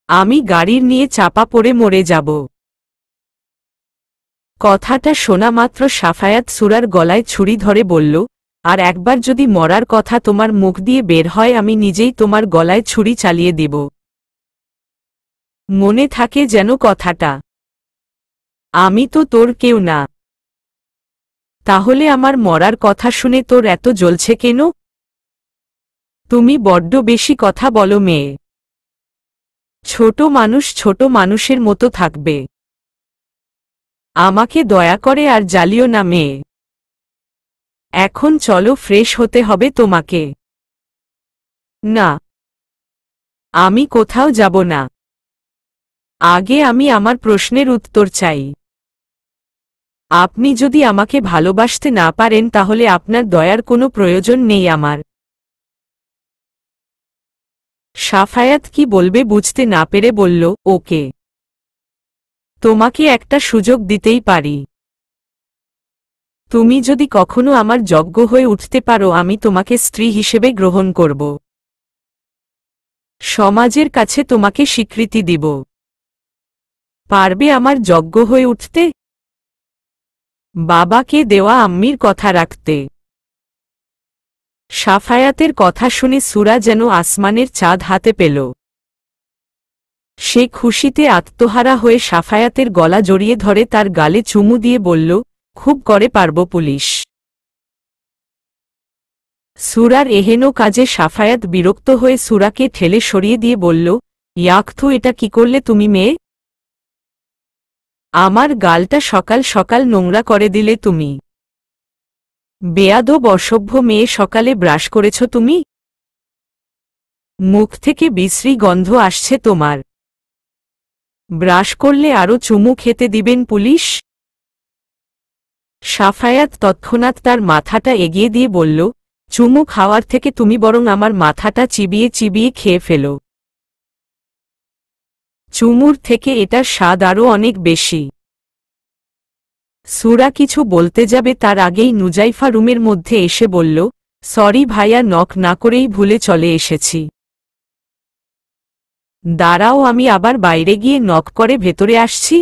আমি গাড়ির নিয়ে চাপা পড়ে মরে যাব। কথাটা শোনা মাত্র সাফায়াত সুরার গলায় ছুরি ধরে বলল, আর একবার যদি মরার কথা তোমার মুখ দিয়ে বের হয় আমি নিজেই তোমার গলায় ছুরি চালিয়ে দিব। মনে থাকে যেন কথাটা। আমি তো তোর কেউ না। তাহলে আমার মরার কথা শুনে তোর এত জ্বলছে কেন? তুমি বড্ড বেশি কথা বলো মেয়ে। ছোট মানুষ ছোট মানুষের মতো থাকবে। আমাকে দয়া করে আর জ্বালিও না মেয়ে। এখন চলো, ফ্রেশ হতে হবে তোমাকে। না, আমি কোথাও যাব না। আগে আমি আমার প্রশ্নের উত্তর চাই। আপনি যদি আমাকে ভালোবাসতে না পারেন তাহলে আপনার দয়ার কোনো প্রয়োজন নেই আমার। সাফায়াত কি বলবে বুঝতে না পেরে বলল, ওকে। তোমাকে একটা সুযোগ দিতেই পারি। তুমি যদি কখনো আমার যোগ্য হয়ে উঠতে পারো আমি তোমাকে স্ত্রী হিসেবে গ্রহণ করব। সমাজের কাছে তোমাকে স্বীকৃতি দিব। পারবে আমার যোগ্য হয়ে উঠতে? বাবাকে দেওয়া আম্মির কথা রাখতে? সাফায়াতের কথা শুনে সুরা যেন আসমানের চাঁদ হাতে পেল। সে খুশিতে আত্মহারা হয়ে সাফায়াতের গলা জড়িয়ে ধরে তার গালে চুমু দিয়ে বলল, খুব করে পারব পুলিশ। সুরার এহেন কাজে সাফায়াত বিরক্ত হয়ে সুরাকে ঠেলে সরিয়ে দিয়ে বলল, ইয়াকথু, এটা কি করলে তুমি মেয়ে? আমার গালটা সকাল সকাল নোংরা করে দিলে তুমি। বেয়াদব অসভ্য মেয়ে, সকালে ব্রাশ করেছ তুমি? মুখ থেকে বিশ্রী গন্ধ আসছে তোমার। ব্রাশ করলে আরো চুমু খেতে দিবেন পুলিশ? সাফায়াত তৎক্ষণাৎ তার মাথাটা এগিয়ে দিয়ে বলল, চুমু খাওয়ার থেকে তুমি বরং আমার মাথাটা চিবিয়ে চিবিয়ে খেয়ে ফেলো। চুমুর থেকে এটার স্বাদ আরও অনেক বেশি। সুরা কিছু বলতে যাবে তার আগেই নুজাইফা রুমের মধ্যে এসে বলল, সরি ভাইয়া, নক না করেই ভুলে চলে এসেছি। দাঁড়াও, আমি আবার বাইরে গিয়ে নক করে ভেতরে আসছি।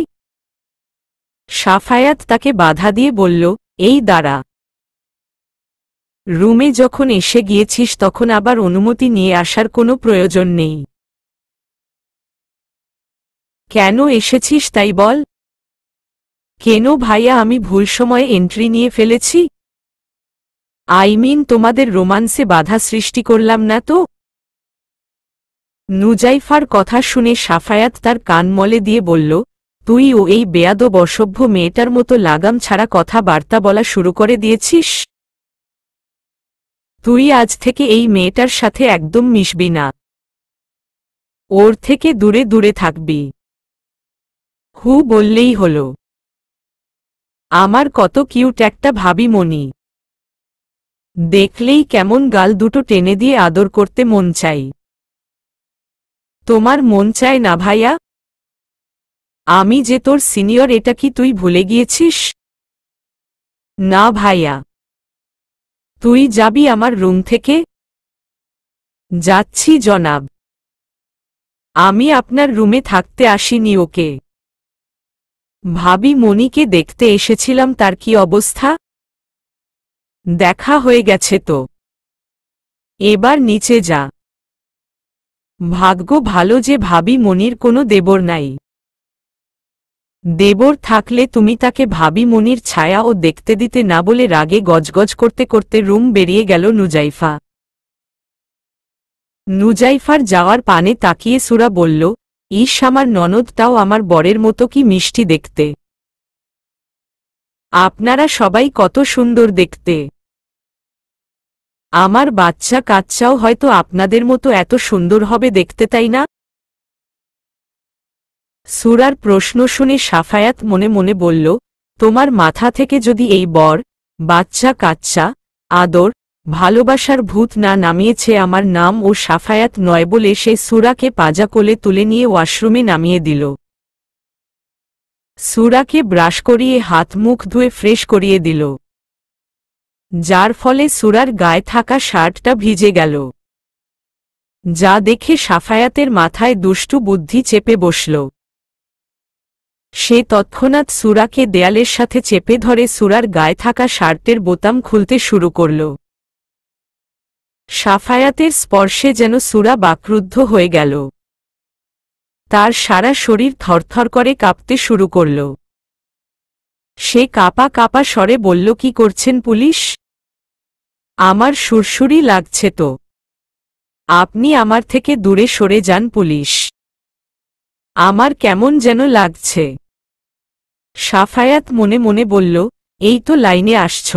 সাফায়াত তাকে বাধা দিয়ে বলল, এই দাঁড়া। রুমে যখন এসে গিয়েছিস তখন আবার অনুমতি নিয়ে আসার কোনো প্রয়োজন নেই। কেন এসেছিস তাই বল। কেন ভাইয়া, আমি ভুল সময়ে এন্ট্রি নিয়ে ফেলেছি? তোমাদের রোমান্সে বাধা সৃষ্টি করলাম না তো? নুজাইফার কথা শুনে সাফায়াত তার কান মলে দিয়ে বলল, তুই ও এই বেয়াদব অসভ্য মেয়েটার মতো লাগাম ছাড়া কথাবার্তা বলা শুরু করে দিয়েছিস। তুই আজ থেকে এই মেয়েটার সাথে একদম মিশবি না। ওর থেকে দূরে দূরে থাকবি। হু বললেই হলো। আমার কত কিউট একটা ভাবি মনি। দেখলেই কেমন গাল দুটো টেনে দিয়ে আদর করতে মন চাই। তোমার মন চায় না ভাইয়া? আমি যে তোর সিনিয়র, এটা কি তুই ভুলে গিয়েছিস? না ভাইয়া। তুই যাবি আমার রুম থেকে? যাচ্ছি জনাব। আমি আপনার রুমে থাকতে আসিনি, ওকে ভাবি মনিকে দেখতে এসেছিলাম। তার কি অবস্থা? দেখা হয়ে গেছে তো। এবার নিচে যা। ভাগ্য ভালো যে ভাবি মনির কোনো দেবর নাই। দেবর থাকলে তুমি তাকে ভাবি মনির ছায়াও দেখতে দিতে না বলে রাগে গজগজ করতে করতে রুম বেরিয়ে গেল নুজাইফা। নুজাইফার যাওয়ার পানে তাকিয়ে সুরা বলল, ইস, আমার ননদটাও আমার বরের মতো কি মিষ্টি দেখতে। আপনারা সবাই কত সুন্দর দেখতে। আমার বাচ্চা কাচ্চাও হয়তো আপনাদের মতো এত সুন্দর হবে দেখতে, তাই না? সুরার প্রশ্ন শুনে সাফায়াত মনে মনে বলল, তোমার মাথা থেকে যদি এই বর, বাচ্চা কাচ্চা, আদর, ভালোবাসার ভূত না নামিয়েছে, আমার নাম ও সাফায়াত নয় বলে সে সুরাকে পাজা কোলে তুলে নিয়ে ওয়াশরুমে নামিয়ে দিল। সুরাকে ব্রাশ করিয়ে হাত মুখ ধুয়ে ফ্রেশ করিয়ে দিল, যার ফলে সুরার গায়ে থাকা শার্টটা ভিজে গেল। যা দেখে সাফায়াতের মাথায় দুষ্টু বুদ্ধি চেপে বসল। সে তৎক্ষণাৎ সুরাকে দেয়ালের সাথে চেপে ধরে সুরার গায়ে থাকা শার্টের বোতাম খুলতে শুরু করল। সাফায়াতের স্পর্শে যেন সুরা বাকরুদ্ধ হয়ে গেল। তার সারা শরীর থরথর করে কাঁপতে শুরু করল। সে কাঁপা কাঁপা স্বরে বলল, কি করছেন পুলিশ? আমার সুরসুরি লাগছে তো। আপনি আমার থেকে দূরে সরে যান পুলিশ। আমার কেমন যেন লাগছে। সাফায়াত মনে মনে বলল, এই তো লাইনে আসছ।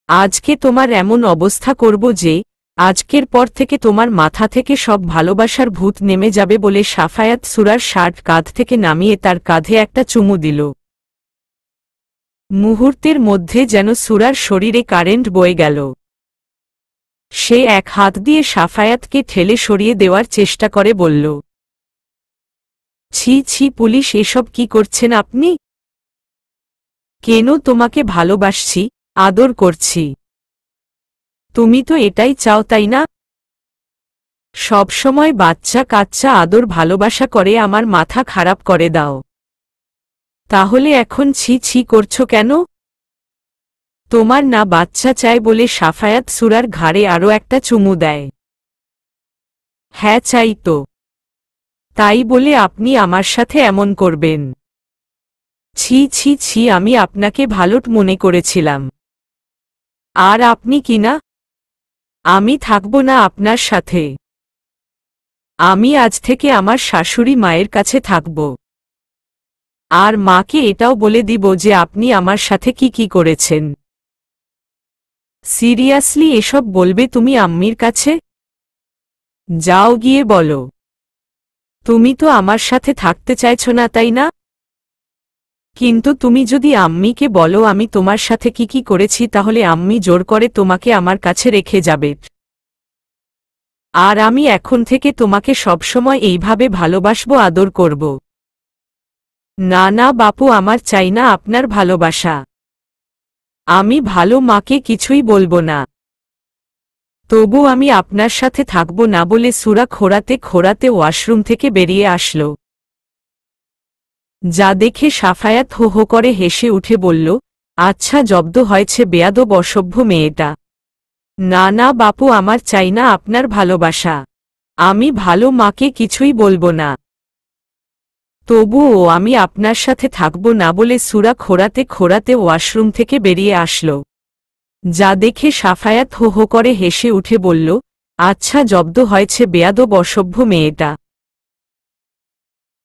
আজকে তোমার এমন অবস্থা করব যে আজকের পর থেকে তোমার মাথা থেকে সব ভালোবাসার ভূত নেমে যাবে বলে সাফায়াত সুরার শার্ট কাঁধ থেকে নামিয়ে তার কাঁধে একটা চুমু দিল। মুহূর্তের মধ্যে যেন সুরার শরীরে কারেন্ট বয়ে গেল। সে এক হাত দিয়ে সাফায়াতকে ঠেলে সরিয়ে দেওয়ার চেষ্টা করে বলল, ছি ছি পুলিশ, এসব কি করছেন আপনি? কেন, তোমাকে ভালোবাসছি, আদর করছি। তুমি তো এটাই চাও, তাই না? সবসময় বাচ্চা কাচ্চা আদর ভালোবাসা করে আমার মাথা খারাপ করে দাও। তাহলে এখন ছি ছি করছো কেন? তোমার না বাচ্চা চাই বলে সাফায়াত সুরার ঘাড়ে আরো একটা চুমু দেয়। হ্যাঁ চাই তো। তাই বলে আপনি আমার সাথে এমন করবেন? ছি ছি ছি, আমি আপনাকে ভালো মনে করেছিলাম। আর আপনি কিনা? আমি থাকব না আপনার সাথে। আমি আজ থেকে আমার শাশুড়ি মায়ের কাছে থাকব। আর মাকে এটাও বলে দিব যে আপনি আমার সাথে কি কি করেছেন। সিরিয়াসলি এসব বলবে তুমি আম্মির কাছে? যাও গিয়ে বলো। তুমি তো আমার সাথে থাকতে চাইছ না, তাই না? কিন্তু তুমি যদি আম্মিকে বলো আমি তোমার সাথে কি কি করেছি, তাহলে আম্মি জোর করে তোমাকে আমার কাছে রেখে যাবে। আর আমি এখন থেকে তোমাকে সবসময় এইভাবে ভালোবাসবো, আদর করব। না না বাপু, আমার চাই না আপনার ভালোবাসা। আমি ভালো মাকে কিছুই বলবো না। তবু আমি আপনার সাথে থাকব না বলে সুরা খোঁড়াতে খোঁড়াতে ওয়াশরুম থেকে বেরিয়ে আসলো। যা দেখে সাফায়াত হো হো করে হেসে উঠে বলল, আচ্ছা জব্দ হয়েছে বেয়াদব অসভ্য মেয়েটা। না না বাপু, আমার চাই না আপনার ভালোবাসা। আমি ভালো মাকে কিছুই বলবো না। তবুও আমি আপনার সাথে থাকব না বলে সুরা খোঁড়াতে খোঁড়াতে ওয়াশরুম থেকে বেরিয়ে আসলো। যা দেখে সাফায়াত হো হো করে হেসে উঠে বলল, আচ্ছা জব্দ হয়েছে বেয়াদব অসভ্য মেয়েটা।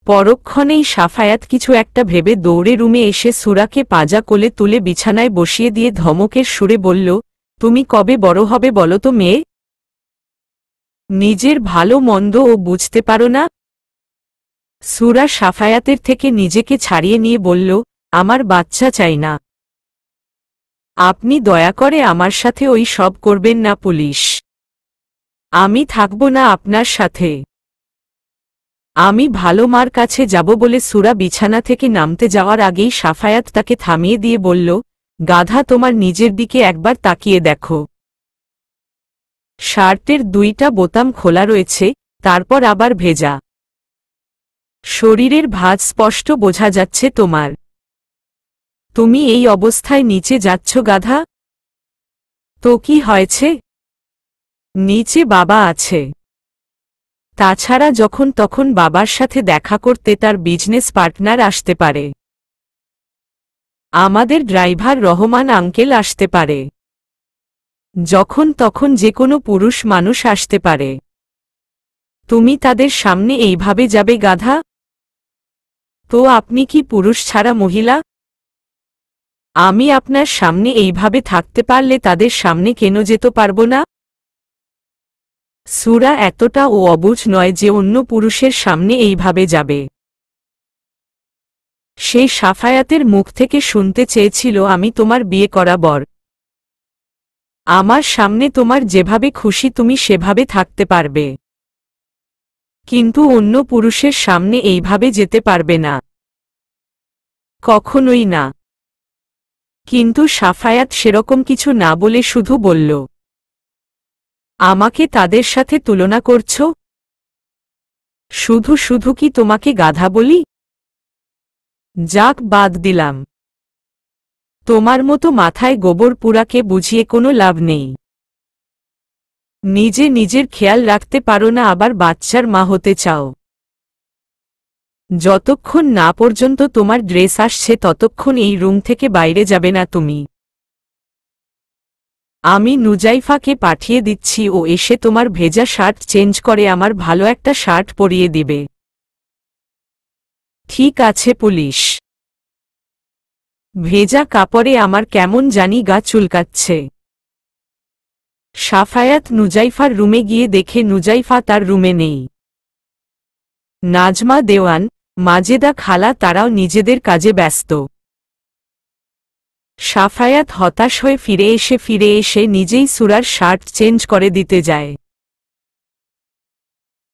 পরক্ষণেই সাফায়াত কিছু একটা ভেবে দৌড়ে রুমে এসে সুরাকে পাজা কোলে তুলে বিছানায় বসিয়ে দিয়ে ধমকের সুরে বলল, তুমি কবে বড় হবে বলো তো মেয়ে? নিজের ভালো মন্দ ও বুঝতে পারো না? সুরা সাফায়াতের থেকে নিজেকে ছাড়িয়ে নিয়ে বলল, আমার বাচ্চা চাই না। আপনি দয়া করে আমার সাথে ওই সব করবেন না পুলিশ। আমি থাকব না আপনার সাথে। আমি ভালো মার কাছে যাব বলে সুরা বিছানা থেকে নামতে যাওয়ার আগেই সাফায়াত তাকে থামিয়ে দিয়ে বলল, গাধা, তোমার নিজের দিকে একবার তাকিয়ে দেখো। শার্টের দুইটা বোতাম খোলা রয়েছে, তারপর আবার ভেজা। শরীরের ভাঁজ স্পষ্ট বোঝা যাচ্ছে তোমার। তুমি এই অবস্থায় নিচে যাচ্ছ গাধা? তো কি হয়েছে? নিচে বাবা আছে। তাছাড়া যখন তখন বাবার সাথে দেখা করতে তার বিজনেস পার্টনার আসতে পারে। আমাদের ড্রাইভার রহমান আঙ্কেল আসতে পারে। যখন তখন যে কোনো পুরুষ মানুষ আসতে পারে। তুমি তাদের সামনে এইভাবে যাবে গাধা? তো আপনি কি পুরুষ ছাড়া মহিলা? আমি আপনার সামনে এইভাবে থাকতে পারলে তাদের সামনে কেন যেতে পারবো না? সুরা এতটা ও অবুঝ নয় যে অন্য পুরুষের সামনে এইভাবে যাবে। সে সাফায়াতের মুখ থেকে শুনতে চেয়েছিল, আমি তোমার বিয়ে করা বর। আমার সামনে তোমার যেভাবে খুশি তুমি সেভাবে থাকতে পারবে, কিন্তু অন্য পুরুষের সামনে এইভাবে যেতে পারবে না, কখনোই না। কিন্তু সাফায়াত সেরকম কিছু না বলে শুধু বলল, আমাকে তাদের সাথে তুলনা করছো? শুধু শুধু কি তোমাকে গাধা বলি? যাক, বাদ দিলাম। তোমার মতো মাথায় গোবর পুরাকে বুঝিয়ে কোনো লাভ নেই। নিজে নিজের খেয়াল রাখতে পারো না, আবার বাচ্চার মা হতে চাও। যতক্ষণ না পর্যন্ত তোমার ড্রেস আসছে ততক্ষণ এই রুম থেকে বাইরে যাবে না তুমি। আমি নুজাইফাকে পাঠিয়ে দিচ্ছি, ও এসে তোমার ভেজা শার্ট চেঞ্জ করে আমার ভালো একটা শার্ট পরিয়ে দিবে। ঠিক আছে পুলিশ। ভেজা কাপড়ে আমার কেমন জানি গা চুলকাচ্ছে। সাফায়াত নুজাইফার রুমে গিয়ে দেখে নুজাইফা তার রুমে নেই। নাজমা দেওয়ান, মাজেদা খালা তারাও নিজেদের কাজে ব্যস্ত। সাফায়াত হতাশ হয়ে ফিরে এসে নিজেই সুরার শার্ট চেঞ্জ করে দিতে যায়।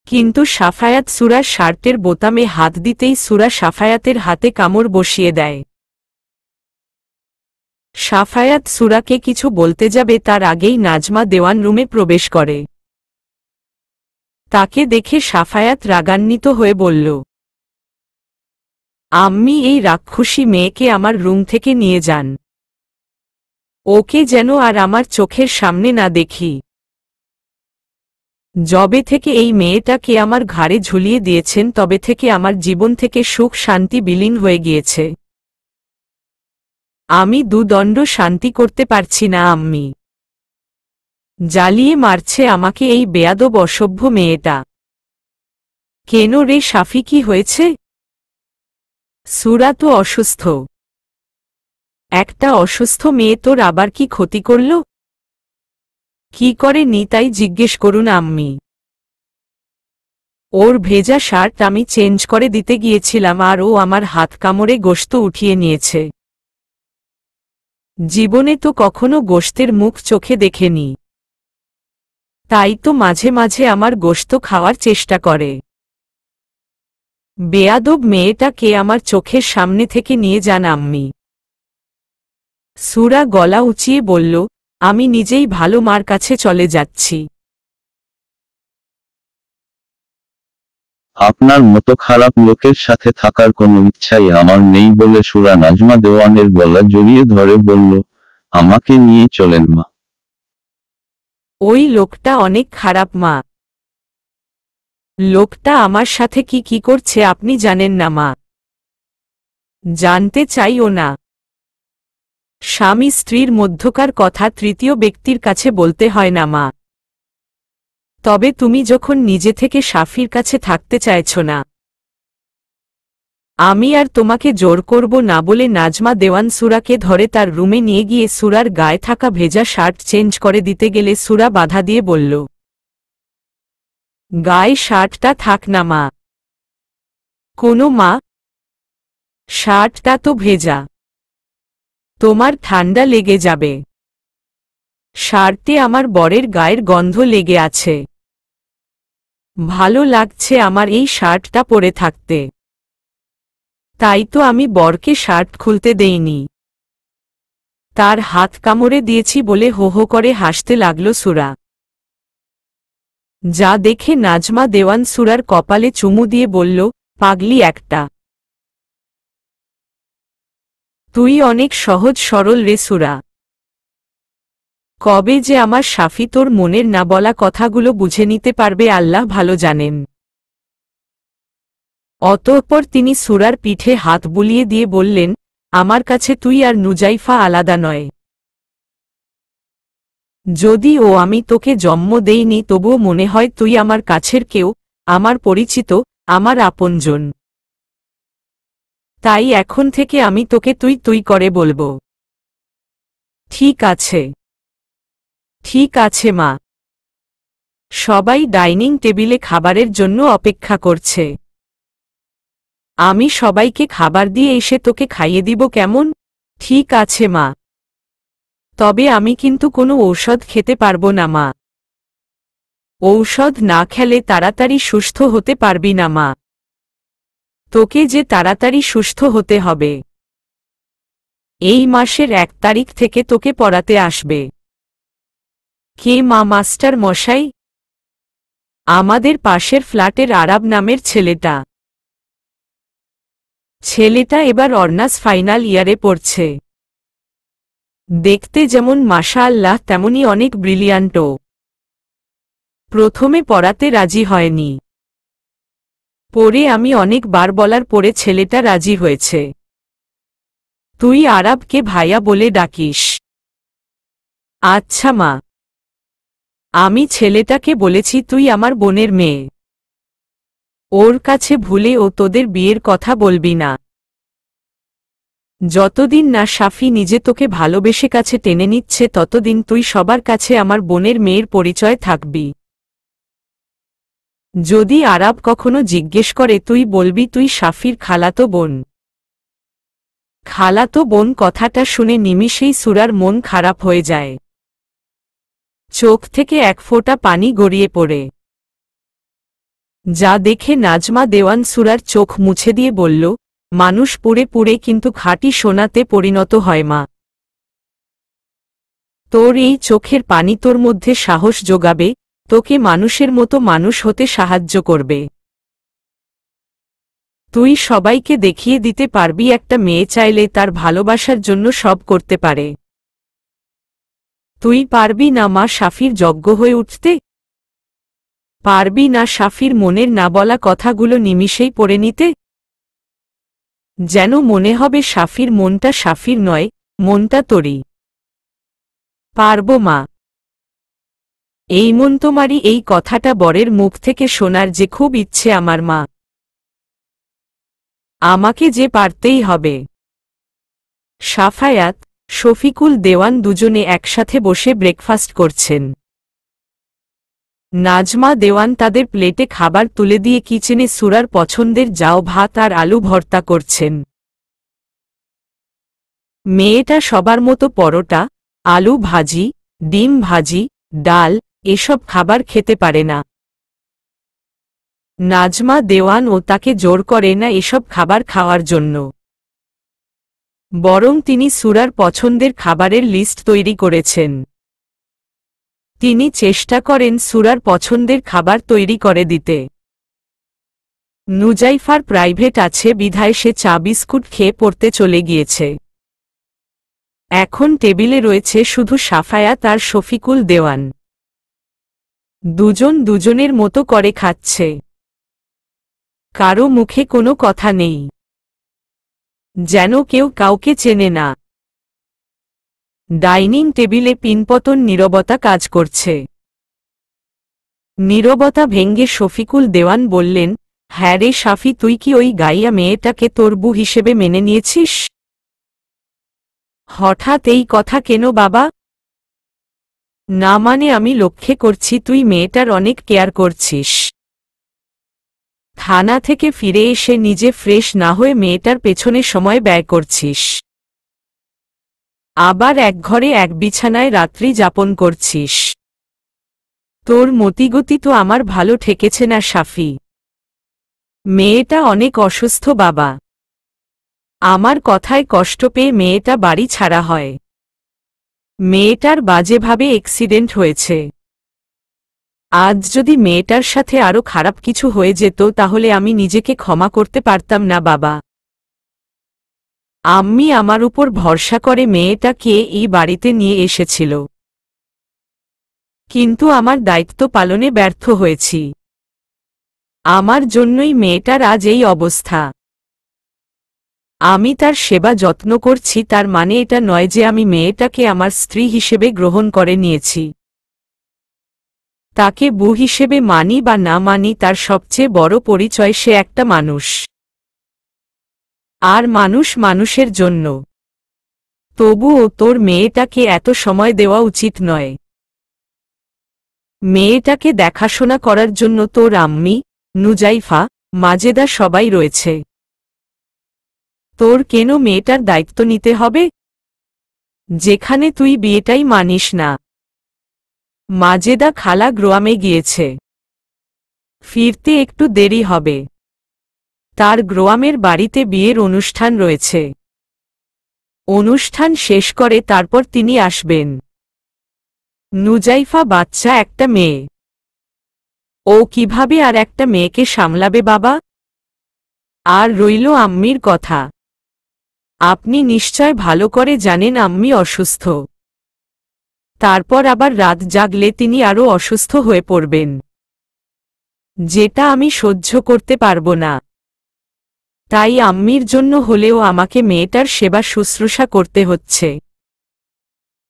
কিন্তু সাফায়াত সুরার শার্টের বোতামে হাত দিতেই সুরা সাফায়াতের হাতে কামড় বসিয়ে দেয়। সাফায়াত সুরাকে কিছু বলতে যাবে তার আগেই নাজমা দেওয়ান রুমে প্রবেশ করে। তাকে দেখে সাফায়াত রাগান্বিত হয়ে বলল, আম্মি, এই রাক্ষসী মেয়েকে আমার রুম থেকে নিয়ে যান। ওকে যেন আর আমার চোখের সামনে না দেখি। যবে থেকে এই মেয়েটাকে আমার ঘাড়ে ঝুলিয়ে দিয়েছেন তবে থেকে আমার জীবন থেকে সুখ শান্তি বিলীন হয়ে গিয়েছে। আমি দুদণ্ড শান্তি করতে পারছি না আম্মি। জ্বালিয়ে মারছে আমাকে এই বেয়াদব অসভ্য মেয়েটা। কেন রে শাফি, কি হয়েছে? সুরা তো অসুস্থ। একটা অসুস্থ মেয়ে তোর আবার কি ক্ষতি করল? কি করে নি তাই জিজ্ঞেস করুন আম্মি। ওর ভেজা শার্ট আমি চেঞ্জ করে দিতে গিয়েছিলাম আর ও আমার হাত কামড়ে গোশত উঠিয়ে নিয়েছে। জীবনে তো কখনো গোশতের মুখ চোখে দেখেনি, তাই তো মাঝে মাঝে আমার গোশত খাওয়ার চেষ্টা করে। বেয়াদব মেয়েটাকে আমার চোখের সামনে থেকে নিয়ে যান আম্মি। সুরা গলা উঁচিয়ে বলল, আমি নিজেই ভালো মার কাছে চলে যাচ্ছি। আপনার মতো খারাপ লোকের সাথে থাকার কোনো ইচ্ছাই আমার নেই বলে সুরা নাজমা দেওয়ানের গলা জড়িয়ে ধরে বলল, আমাকে নিয়ে চলেন মা। ওই লোকটা অনেক খারাপ মা। লোকটা আমার সাথে কি কি করছে আপনি জানেন না মা। জানতে চাইও না। স্বামী স্ত্রীর মধ্যকার কথা তৃতীয় ব্যক্তির কাছে বলতে হয় না মা। তবে তুমি যখন নিজে থেকে শাফির কাছে থাকতে চাইছ না, আমি আর তোমাকে জোর করব না বলে নাজমা দেওয়ান সুরাকে ধরে তার রুমে নিয়ে গিয়ে সুরার গায়ে থাকা ভেজা শার্ট চেঞ্জ করে দিতে গেলে সুরা বাধা দিয়ে বলল, গায়ে শার্টটা থাক না মা। কোনো মা, শার্টটা তো ভেজা, তোমার ঠান্ডা লেগে যাবে। শার্টে আমার বরের গায়ের গন্ধ লেগে আছে। ভালো লাগছে আমার এই শার্টটা পরে থাকতে, তাই তো আমি বরকে শার্ট খুলতে দেইনি। তার হাত কামড়ে দিয়েছি বলে হো হো করে হাসতে লাগল সুরা। যা দেখে নাজমা দেওয়ান সুরার কপালে চুমু দিয়ে বলল, পাগলি একটা। তুই অনেক সহজ সরল রে সুরা। কবে যে আমার শাফি তোর মনের না বলা কথাগুলো বুঝে নিতে পারবে আল্লাহ ভালো জানেন। অতঃপর তিনি সুরার পিঠে হাত বুলিয়ে দিয়ে বললেন, আমার কাছে তুই আর নুজাইফা আলাদা নয়। যদি ও আমি তোকে জন্ম দেইনি তবুও মনে হয় তুই আমার কাছের কেউ, আমার পরিচিত, আমার আপনজন। তাই এখন থেকে আমি তোকে তুই তুই করে বলবো। ঠিক আছে, ঠিক আছে মা। সবাই ডাইনিং টেবিলে খাবারের জন্য অপেক্ষা করছে। আমি সবাইকে খাবার দিয়ে এসে তোকে খাইয়ে দিব কেমন? ঠিক আছে মা। তবে আমি কিন্তু কোনো ঔষধ খেতে পারবো না মা। ঔষধ না খেলে তাড়াতাড়ি সুস্থ হতে পারবি না মা। তোকে যে তাড়াতাড়ি সুস্থ হতে হবে। এই মাসের 1 তারিখ থেকে তোকে পড়াতে আসবে। কে মা? মাস্টার মশাই? আমাদের পাশের ফ্ল্যাটের আরাব নামের ছেলেটা। ছেলেটা এবার অনার্স ফাইনাল ইয়ারে পড়ছে। দেখতে যেমন মাশাআল্লাহ তেমনি অনেক ব্রিলিয়ান্টও। প্রথমে পড়াতে রাজি হয়নি, পরে আমি অনেকবার বলার পরে ছেলেটা রাজি হয়েছে। তুই আরাবকে ভাইয়া বলে ডাকিস। আচ্ছা মা। আমি ছেলেটাকে বলেছি তুই আমার বোনের মেয়ে। ওর কাছে ভুলে ও তোদের বিয়ের কথা বলবি না। যতদিন না শাফি নিজে তোকে ভালোবেসে কাছে টেনে নিচ্ছে ততদিন তুই সবার কাছে আমার বোনের মেয়ের পরিচয় থাকবি। যদি আরাব কখনো জিজ্ঞেস করে তুই বলবি তুই শাফির খালাতো বোন। খালাতো বোন কথাটা শুনে নিমিষেই সুরার মন খারাপ হয়ে যায়। চোখ থেকে এক ফোঁটা পানি গড়িয়ে পড়ে। যা দেখে নাজমা দেওয়ান সুরার চোখ মুছে দিয়ে বলল, মানুষ পুড়ে পুড়ে কিন্তু খাঁটি সোনাতে পরিণত হয় মা। তোর এই চোখের পানি তোর মধ্যে সাহস যোগাবে, তোকে মানুষের মতো মানুষ হতে সাহায্য করবে। তুই সবাইকে দেখিয়ে দিতে পারবি একটা মেয়ে চাইলে তার ভালোবাসার জন্য সব করতে পারে। তুই পারবি না মা শাফির যোগ্য হয়ে উঠতে? পারবি না শাফির মনের না বলা কথাগুলো নিমিষেই পড়ে নিতে? যেন মনে হবে শাফির মনটা শাফির নয়, মনটা তোরই। পারবো মা। এই মন তোমারই, এই কথাটা বরের মুখ থেকে শোনার যে খুব ইচ্ছে আমার মা। আমাকে যে পারতেই হবে। সাফায়াত, শফিকুল দেওয়ান দুজনে একসাথে বসে ব্রেকফাস্ট করছেন। নাজমা দেওয়ান তাদের প্লেটে খাবার তুলে দিয়ে কিচেনে সুরার পছন্দের জাও ভাত আর আলু ভর্তা করছেন। মেয়েটা সবার মতো পরোটা, আলু ভাজি, ডিম ভাজি, ডাল এসব খাবার খেতে পারে না। নাজমা দেওয়ান ও তাকে জোর করে না এসব খাবার খাওয়ার জন্য, বরং তিনি সুরার পছন্দের খাবারের লিস্ট তৈরি করেছেন। তিনি চেষ্টা করেন সুরার পছন্দের খাবার তৈরি করে দিতে। নুজাইফার প্রাইভেট আছে বিধায় সে চা বিস্কুট খেয়ে পড়তে চলে গিয়েছে। এখন টেবিলে রয়েছে শুধু সাফায়াত আর শফিকুল দেওয়ান। দুজন দুজনের মতো করে খাচ্ছে। কারো মুখে কোনো কথা নেই, যেন কেউ কাউকে চেনে না। ডাইনিং টেবিলে পিনপতন নীরবতা কাজ করছে। নীরবতা ভেঙ্গে শফিকুল দেওয়ান বললেন, হ্যাঁ রে শাফি, তুই কি ওই গাইয়া মেয়েটাকে তোর বউ হিসেবে মেনে নিয়েছিস? হঠাৎ এই কথা কেন বাবা? না মানে আমি লক্ষ্য করছি তুই মেয়েটার অনেক কেয়ার করছিস। থানা থেকে ফিরে এসে নিজে ফ্রেশ না হয়ে মেয়েটার পেছনে সময় ব্যয় করছিস। আবার এক ঘরে এক বিছানায় রাত্রি যাপন করছিস। তোর মতিগতি তো আমার ভালো ঠেকেছে না শাফি। মেয়েটা অনেক অসুস্থ বাবা। আমার কথায় কষ্ট পেয়ে মেয়েটা বাড়ি ছাড়া হয়। মেয়েটার বাজেভাবে অ্যাক্সিডেন্ট হয়েছে। আজ যদি মেয়েটার সাথে আরো খারাপ কিছু হয়ে যেত তাহলে আমি নিজেকে ক্ষমা করতে পারতাম না বাবা। আম্মি আমার উপর ভরসা করে মেয়েটাকে এই বাড়িতে নিয়ে এসেছিল, কিন্তু আমার দায়িত্ব পালনে ব্যর্থ হয়েছি। আমার জন্যই মেয়েটার আজ এই অবস্থা। আমি তার সেবা যত্ন করছি, তার মানে এটা নয় যে আমি মেয়েটাকে আমার স্ত্রী হিসেবে গ্রহণ করে নিয়েছি। তাকে বউ হিসেবে মানি বা না মানি তার সবচেয়ে বড় পরিচয় সে একটা মানুষ। আর মানুষ মানুষের জন্য। তবুও তোর মেয়েটাকে এত সময় দেওয়া উচিত নয়। মেয়েটাকে দেখাশোনা করার জন্য তোর আম্মি, নুজাইফা, মাজেদা সবাই রয়েছে। তোর কেন মেয়েটার দায়িত্ব নিতে হবে, যেখানে তুই বিয়েটাই মানিস না? মাজেদা খালা গ্রামে গিয়েছে, ফিরতে একটু দেরি হবে। তার গ্রামের বাড়িতে বিয়ের অনুষ্ঠান রয়েছে। অনুষ্ঠান শেষ করে তারপর তিনি আসবেন। নুজাইফা বাচ্চা একটা মেয়ে, ও কিভাবে আর একটা মেয়েকে সামলাবে বাবা? আর রইল আম্মির কথা। আপনি নিশ্চয় ভালো করে জানেন আম্মি অসুস্থ। তারপর আবার রাত জাগলে তিনি আরও অসুস্থ হয়ে পড়বেন, যেটা আমি সহ্য করতে পারব না। তাই আম্মির জন্য হলেও আমাকে মেয়েটার সেবা শুশ্রূষা করতে হচ্ছে,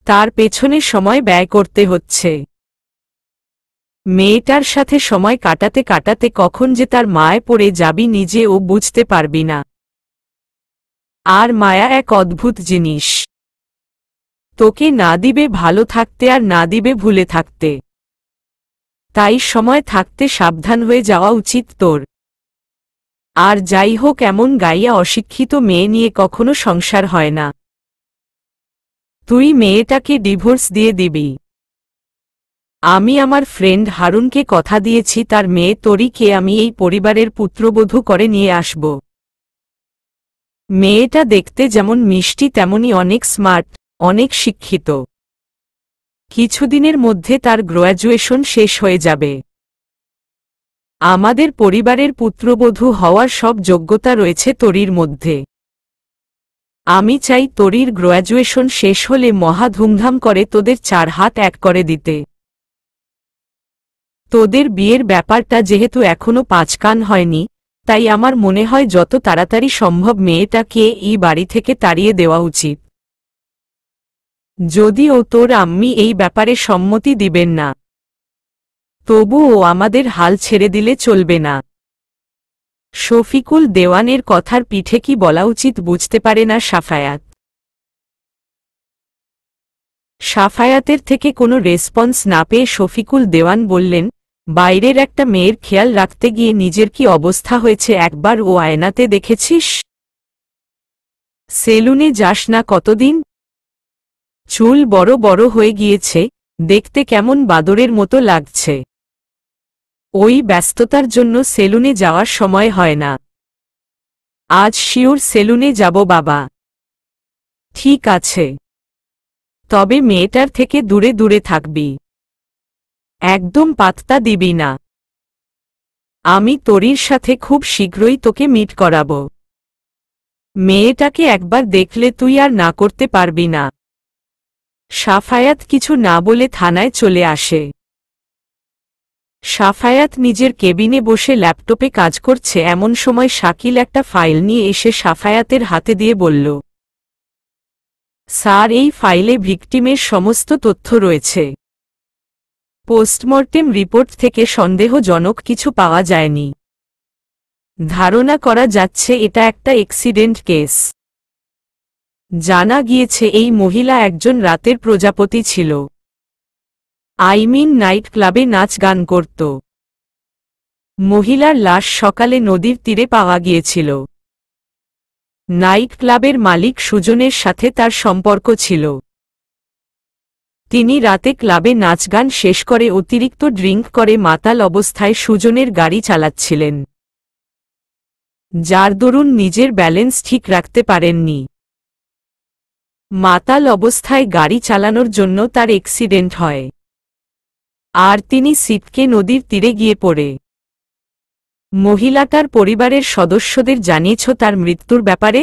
তার পেছনে সময় ব্যয় করতে হচ্ছে। মেয়েটার সাথে সময় কাটাতে কাটাতে কখন যে তার মায় পড়ে যাবি নিজেও বুঝতে পারবি না। আর মায়া এক অদ্ভুত জিনিস, তোকে না দিবে ভালো থাকতে আর না দিবে ভুলে থাকতে। তাই সময় থাকতে সাবধান হয়ে যাওয়া উচিত তোর। আর যাই হোক, এমন গাইয়া অশিক্ষিত মেয়ে নিয়ে কখনো সংসার হয় না। তুই মেয়েটাকে ডিভোর্স দিয়ে দিবি। আমি আমার ফ্রেন্ড হারুনকে কথা দিয়েছি, তার মেয়ে তরিকে আমি এই পরিবারের পুত্রবধূ করে নিয়ে আসব। মেয়েটা দেখতে যেমন মিষ্টি তেমনি অনেক স্মার্ট, অনেক শিক্ষিত। কিছুদিনের মধ্যে তার গ্র্যাজুয়েশন শেষ হয়ে যাবে। আমাদের পরিবারের পুত্রবধূ হওয়ার সব যোগ্যতা রয়েছে তরির মধ্যে। আমি চাই তোরির গ্র্যাজুয়েশন শেষ হলে মহা ধুমধাম করে তোদের 4 হাত এক করে দিতে। তোদের বিয়ের ব্যাপারটা যেহেতু এখনো 5 কান হয়নি, তাই আমার মনে হয় যত তাড়াতাড়ি সম্ভব মেয়েটাকে এই বাড়ি থেকে তাড়িয়ে দেওয়া উচিত। যদিও তোর আম্মি এই ব্যাপারে সম্মতি দিবেন না, তবুও আমাদের হাল ছেড়ে দিলে চলবে না। শফিকুল দেওয়ানের কথার পিঠে কি বলা উচিত বুঝতে পারে না সাফায়াত। সাফায়াতের থেকে কোনো রেসপন্স না পেয়ে শফিকুল দেওয়ান বললেন, বাইরের একটা মেয়ের খেয়াল রাখতে গিয়ে নিজের কি অবস্থা হয়েছে একবার ও আয়নাতে দেখেছিস? সেলুনে যাস না কতদিন? চুল বড় বড় হয়ে গিয়েছে, দেখতে কেমন বাদরের মতো লাগছে। ওই ব্যস্ততার জন্য সেলুনে যাওয়ার সময় হয় না। আজ শিওর সেলুনে যাব বাবা। ঠিক আছে, তবে মেয়েটার থেকে দূরে দূরে থাকবি, একদম পাত্তা দিবি না। আমি তোরির সাথে খুব শীঘ্রই তোকে মিট করাব। মেয়েটাকে একবার দেখলে তুই আর না করতে পারবি না। সাফায়াত কিছু না বলে থানায় চলে আসে। সাফায়াত নিজের কেবিনে বসে ল্যাপটপে কাজ করছে এমন সময় শাকিল একটা ফাইল নিয়ে এসে সাফায়াতের হাতে দিয়ে বলল, স্যার, এই ফাইলে ভিকটিমের সমস্ত তথ্য রয়েছে। পোস্টমর্টেম রিপোর্ট থেকে সন্দেহজনক কিছু পাওয়া যায়নি। ধারণা করা যাচ্ছে এটা একটা অ্যাক্সিডেন্ট কেস। জানা গিয়েছে এই মহিলা একজন রাতের প্রজাপতি ছিল। নাইট ক্লাবে নাচ গান করত। মহিলার লাশ সকালে নদীর তীরে পাওয়া গিয়েছিল। নাইট ক্লাবের মালিক সুজনের সাথে তার সম্পর্ক ছিল। তিনি রাতে ক্লাবে নাচ গান শেষ করে অতিরিক্ত ড্রিঙ্ক করে মাতাল অবস্থায় সুজনের গাড়ি চালাচ্ছিলেন, যার দরুন নিজের ব্যালেন্স ঠিক রাখতে পারেননি। মাতাল অবস্থায় গাড়ি চালানোর জন্য তার অ্যাক্সিডেন্ট হয়, আর তিনি ছিটকে নদীর তীরে গিয়ে পড়ে। মহিলাটার পরিবারের সদস্যদের জানিয়েছ তার মৃত্যুর ব্যাপারে?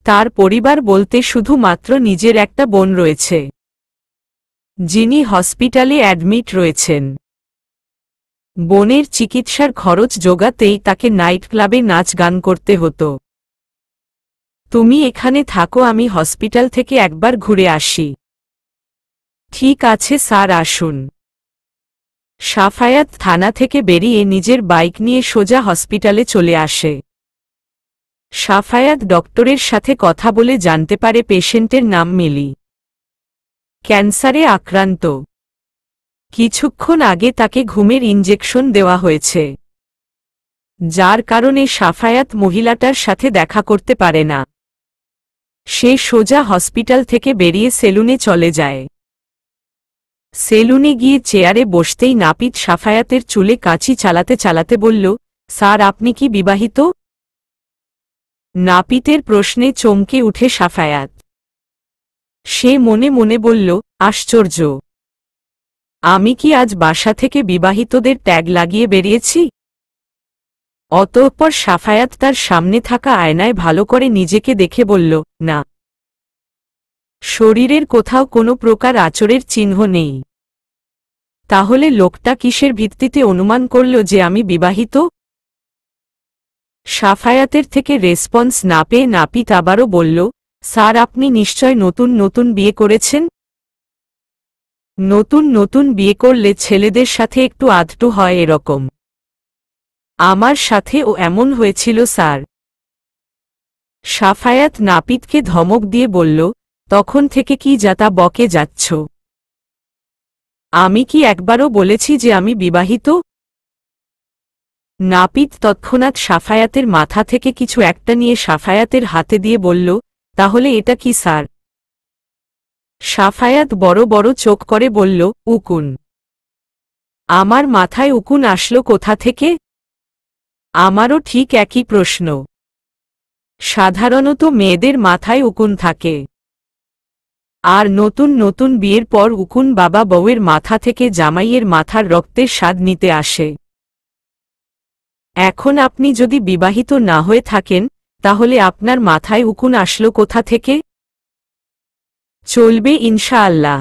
তার পরিবার বলতে শুধুমাত্র নিজের একটা বোন রয়েছে, যিনি হসপিটালে অ্যাডমিট রয়েছেন। বোনের চিকিৎসার খরচ জোগাতেই তাকে নাইট ক্লাবে নাচ গান করতে হতো। তুমি এখানে থাকো, আমি হসপিটাল থেকে একবার ঘুরে আসি। ঠিক আছে স্যার, আসুন। সাফায়াত থানা থেকে বেরিয়ে নিজের বাইক নিয়ে সোজা হসপিটালে চলে আসে। সাফায়াত ডক্টরের সাথে কথা বলে জানতে পারে পেশেন্টের নাম মিলি, ক্যান্সারে আক্রান্ত। কিছুক্ষণ আগে তাকে ঘুমের ইনজেকশন দেওয়া হয়েছে, যার কারণে সাফায়াত মহিলাটার সাথে দেখা করতে পারে না। সে সোজা হসপিটাল থেকে বেরিয়ে সেলুনে চলে যায়। সেলুনে গিয়ে চেয়ারে বসতেই নাপিত সাফায়াতের চুলে কাঁচি চালাতে চালাতে বলল, স্যার, আপনি কি বিবাহিত? নাপিতের প্রশ্নে চমকে উঠে সাফায়াত। সে মনে মনে বলল, আশ্চর্য, আমি কি আজ বাসা থেকে বিবাহিতদের ট্যাগ লাগিয়ে বেরিয়েছি? অতঃপর সাফায়াত তার সামনে থাকা আয়নায় ভালো করে নিজেকে দেখে বলল, না, শরীরের কোথাও কোনো প্রকার আঁচড়ের চিহ্ন নেই। তাহলে লোকটা কিসের ভিত্তিতে অনুমান করল যে আমি বিবাহিত? সাফায়াতের থেকে রেসপন্স না পেয়ে নাপিত আবারও বলল, স্যার, আপনি নিশ্চয় নতুন নতুন বিয়ে করেছেন। নতুন নতুন বিয়ে করলে ছেলেদের সাথে একটু আধটু হয় এরকম। আমার সাথেও এমন হয়েছিল স্যার। সাফায়াত নাপিতকে ধমক দিয়ে বলল, তখন থেকে কি যাতা বকে যাচ্ছ? আমি কি একবারও বলেছি যে আমি বিবাহিত? নাপিত তৎক্ষণাৎ সাফায়াতের মাথা থেকে কিছু একটা নিয়ে সাফায়াতের হাতে দিয়ে বলল, তাহলে এটা কি স্যার? সাফায়াত বড় বড় চোখ করে বলল, উকুন। আমার মাথায় উকুন আসলো কোথা থেকে? আমারও ঠিক একই প্রশ্ন। সাধারণত মেয়েদের মাথায় উকুন থাকে, আর নতুন নতুন বিয়ের পর উকুন বাবা বউয়ের মাথা থেকে জামাইয়ের মাথার রক্তের স্বাদ নিতে আসে। এখন আপনি যদি বিবাহিত না হয়ে থাকেন, তাহলে আপনার মাথায় উকুন আসলো কোথা থেকে? চলবে ইনশাআল্লাহ।